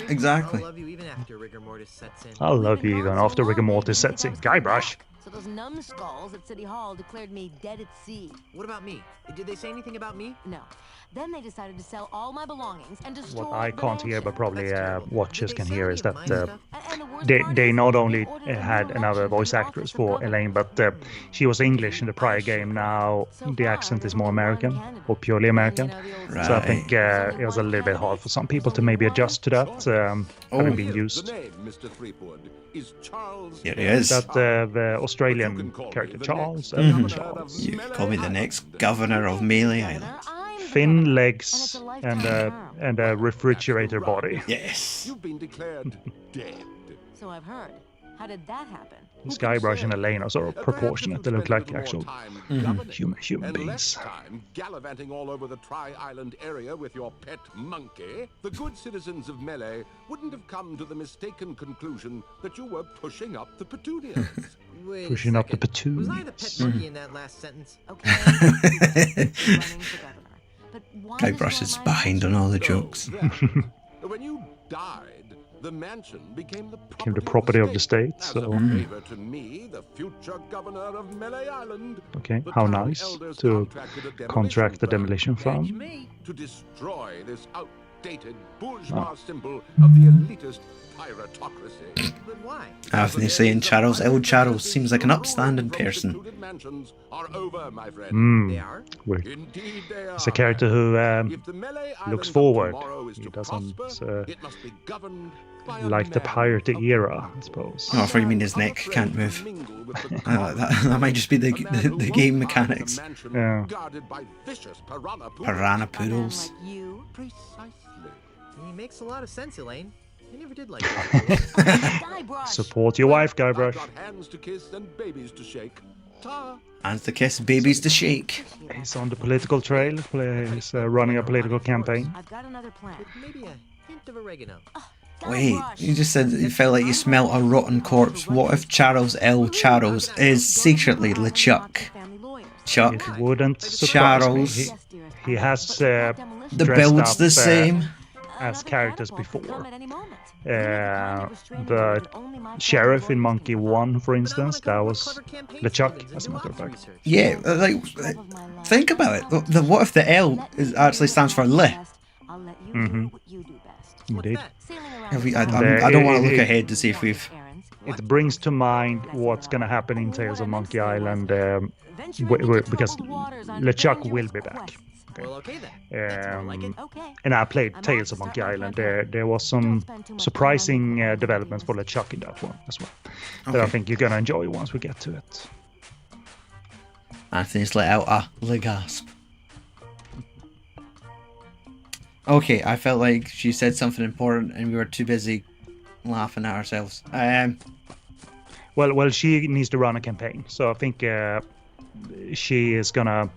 Exactly. I'll love you even after rigor mortis sets in. I'll love We've been you even gone so after rigor long, they mortis didn't sets think I in. was coming Guybrush. back. So those numbskulls at City Hall declared me dead at sea. What about me? Did they say anything about me? No. Then they decided to sell all my belongings and destroy What I the can't hear, mansion. but probably That's terrible. watchers Did they can sell hear, any is of that my stuff? And the worst they part they is, not they only ordered a new had another election voice for the actress office of for governor. Elaine, but she was English in the prior game. Now So the far, accent there's is more only one American, candidate. or purely And, American. you know, the old Right. So I saying, think there's only it was a one little bit hard candidate, for some there's people to only maybe one adjust to that, having been Oh. used. The name, Mr. Threepwood, is Charles. Here he is. That the Australian But you can call me character, the Charles. next governor Charles. of You can call me the Mêlée next Island. governor of Mêlée Island. I'm the Thin governor, legs and it's a and lifetime a term. and a refrigerator That's the body. rub. Yes. You've been declared dead. So I've heard. How did that happen? This Guybrush and Elaine are sort of proportionate. They look like actual human and beings. less time gallivanting all over the Tri-Island area with your pet monkey, the good citizens of Mêlée wouldn't have come to the mistaken conclusion that you were pushing up the petunias. Wait a Pushing up the second. Was I the petunias. pet monkey in that last sentence? Okay. running for governor. But why Guybrush is destroy my behind on mansion? all the jokes. When you died, the mansion became the property of the state, As so- a favor to me, the future governor of Mêlée Island. Okay, the how town nice elders to contracted a contract the demolition demolition firm firm. Me. to destroy this outdated Ah. bourgeois symbol of the elitist pyrotocracy. But why? Often they say in Charles, old Charles seems like an upstanding person. Secluded mansions are over, my friend. Hmm. They are? Indeed they are. It's a character who If the Mêlée Island looks of forward. tomorrow is He to doesn't prosper, it must be governed by a like the man pirate of era, I suppose. Oh, I thought you mean his neck can't move. That might just be the game mechanics. Yeah. Piranha A man poodles. like you. Precisely. He makes a lot of sense, Elaine. I never did like that. Guybrush. Support your wife, I've Guybrush. got hands to kiss and babies to shake. Ta. Hands to kiss, babies to shake. He's on the political trail. He's running a political campaign. I've got another plan. With maybe a hint of oregano. Wait, Guybrush. you just said you felt like you smelt a rotten corpse. What if Charles L. Charles is secretly LeChuck? Chuck. It wouldn't surprise Charles. me. He has The dressed build's up, the same. as characters before. The sheriff in Monkey 1, for instance, that was LeChuck, as a matter of fact. Yeah, like, think about it. What if the L actually stands for Le? Mhm. Indeed. I don't want to look ahead to see if we've... It brings to mind what's going to happen in Tales of Monkey Island, because LeChuck will be back. Well, okay then. That's more like it. And I played Tales of Monkey Island. There was some surprising developments for LeChuck in that one as well. That I Okay. think you're going to enjoy once we get to it. Anthony's let out a gasp. Okay, I felt like she said something important and we were too busy laughing at ourselves. Well, she needs to run a campaign, so I think she is gonna,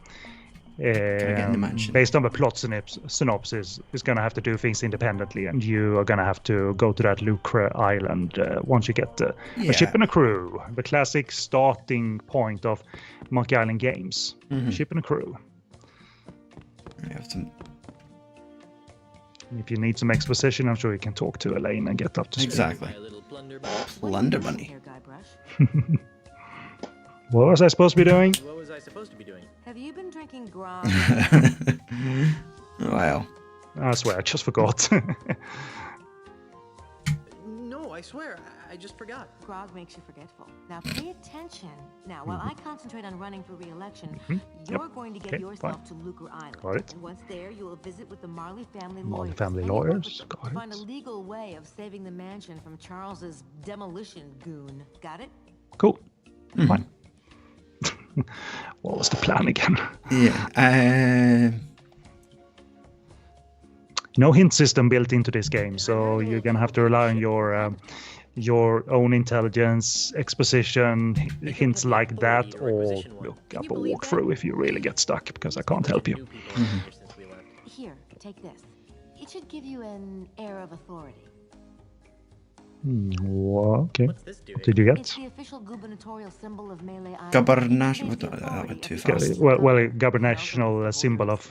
get in the mansion. based on the plot synopsis, is gonna have to do things independently, and you are gonna have to go to that Lucre Island once you get a ship and a crew, the classic starting point of Monkey Island games. Ship and a crew. We have to... If you need some exposition, I'm sure you can talk to Elaine and get up to speed. Exactly. My little plunder box. Plunder bunny. Here, Guybrush. What was I supposed to be doing? What was I supposed to be doing? Have you been drinking grog? Wow. I swear, I just forgot. No, I swear, I just forgot. Grog makes you forgetful. Now pay attention. Now, while I concentrate on running for re-election, you're Yep. going to get Okay, yourself fine. to Lucre Island. Got it. And once there, you will visit with the Marley family Marley lawyers. family And you'll work lawyers, with them got to find a it. legal way of saving the mansion from Charles's demolition goon. Got it? Cool. Fine. What was the plan again? Yeah. No hint system built into this game, so you're gonna have to rely on your own intelligence, exposition, hints like that, or look up a walkthrough if you really get stuck, because I can't help you. New people around here since we left. Here, take this. It should give you an air of authority. Okay. What's this do? What did you get? It's the official gubernatorial symbol of Melee Island. Gubernatorial. It gives the That went too authority fast. Well, gubernational symbol of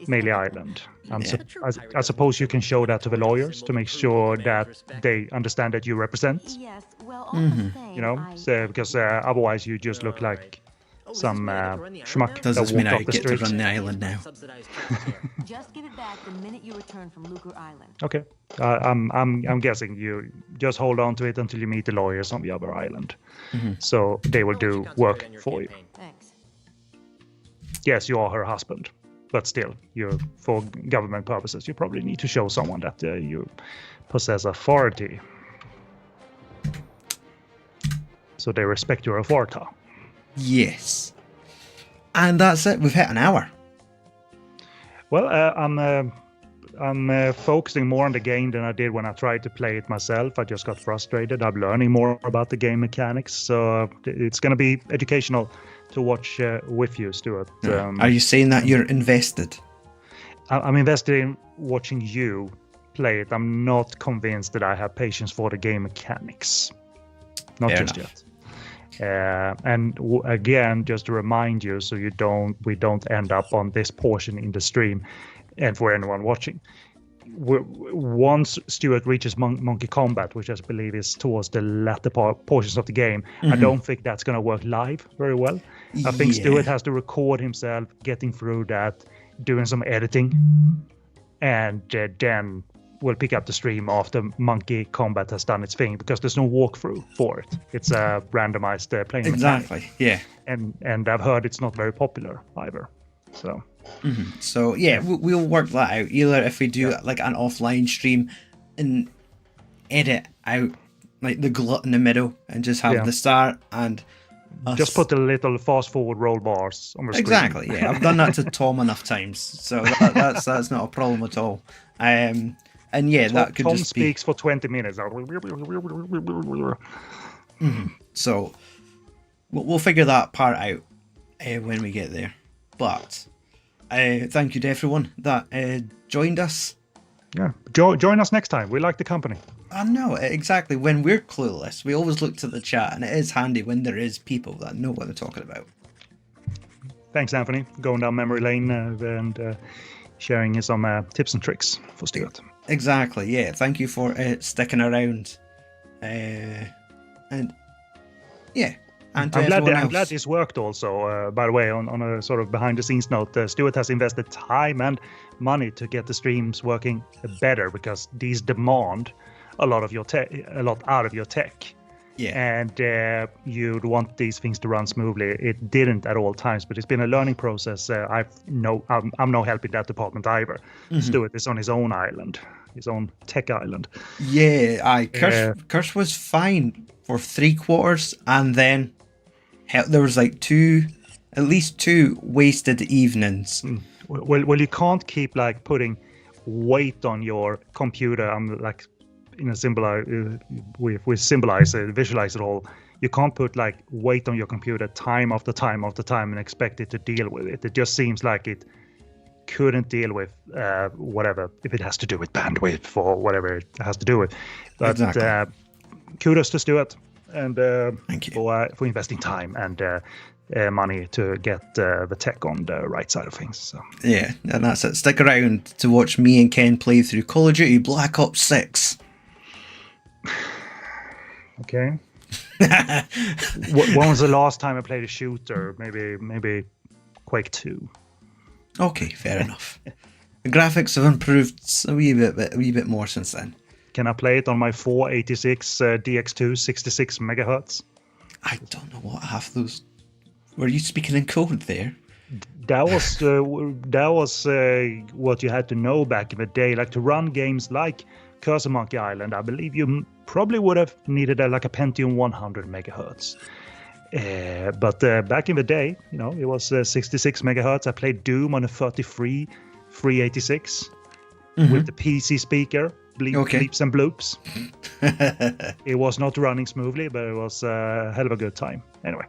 Mêlée Island. I suppose you can show that to the lawyers to make sure that they understand that you represent. Yes, well, all the same, You know, because otherwise you just look like some schmuck Does that this mean walked I off the get to street. run the island now? Subsidized childcare. Just give it back the minute you return from Lucre Island. Okay, I'm guessing you just hold on to it until you meet the lawyers on the other island. So they will do work for you. Thanks. Yes, you are her husband, but still, for government purposes, you probably need to show someone that you possess authority, so they respect your authority. Yes. And that's it. We've hit an hour. Well, I'm focusing more on the game than I did when I tried to play it myself. I just got frustrated. I'm learning more about the game mechanics, so it's going to be educational to watch with you, Stuart. Are you saying that you're invested? I'm invested in watching you play it. I'm not convinced that I have patience for the game mechanics. Not Fair just enough. yet. And again, just to remind you, so we don't end up on this portion in the stream, and for anyone watching, once Stuart reaches monkey combat, which I believe is towards the latter portions of the game, I don't think that's going to work live very well. I think Stuart has to record himself getting through that, doing some editing, and then we'll pick up the stream after monkey combat has done its thing, because there's no walkthrough for it. It's a randomized playing Exactly. mechanic. Yeah. And I've heard it's not very popular either. So So yeah, we'll work that out. Either if we do like an offline stream and edit out like the glut in the middle and just have the start and us. just put the little fast forward roll bars on the screen. Exactly. Yeah, I've done that to Tom enough times, so that's not a problem at all. And yeah, that could Tom just speaks for 20 minutes. So we'll figure that part out when we get there. But thank you to everyone that joined us. Yeah, join us next time. We like the company. I know, exactly. When we're clueless, we always look to the chat, and it is handy when there is people that know what they're talking about. Thanks, Anthony, for going down memory lane and sharing some tips and tricks for Stuart. Exactly, yeah. Thank you for sticking around. And yeah. And I'm everyone glad else. this worked also, by the way, on a sort of behind-the-scenes note. Stuart has invested time and money to get the streams working better, because these demand a lot out of your tech. Yeah. And you'd want these things to run smoothly. It didn't at all times, but it's been a learning process. I'm no help in that department either. Stuart is on his own island, his own tech island. Yeah, Kirsch was fine for 3/4, and then there was like at least two wasted evenings. Well, you can't keep like putting weight on your computer. Like in a visualize it all. You can't put like weight on your computer time after time after time and expect it to deal with it. It just seems like it couldn't deal with whatever, if it has to do with bandwidth or whatever it has to do with. But Exactly. Kudos to Stuart, and Thank you. for investing time and money to get the tech on the right side of things. So. Yeah, and that's it. Stick around to watch me and Ken play through Call of Duty Black Ops 6. Okay. When was the last time I played a shooter? Maybe Quake 2. Okay, fair enough. The graphics have improved a wee bit more since then. Can I play it on my 486 DX2 66 megahertz? I don't know what half those. Were you speaking in code there? That was what you had to know back in the day. Like, to run games like Cursor Monkey Island, I believe you probably would have needed like a Pentium 100 megahertz. But back in the day, it was 66 megahertz. I played Doom on a 33 386 with the PC speaker, bleeps and bloops. It was not running smoothly, but it was a hell of a good time. Anyway,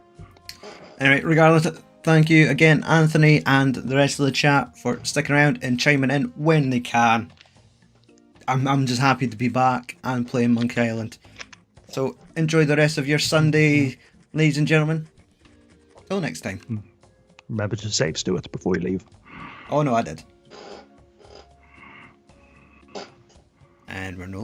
regardless, thank you again, Anthony, and the rest of the chat for sticking around and chiming in when they can. I'm just happy to be back and playing Monkey Island. So enjoy the rest of your Sunday, ladies and gentlemen. Till next time. Remember to save Stuart before you leave. Oh no, I did. And we're no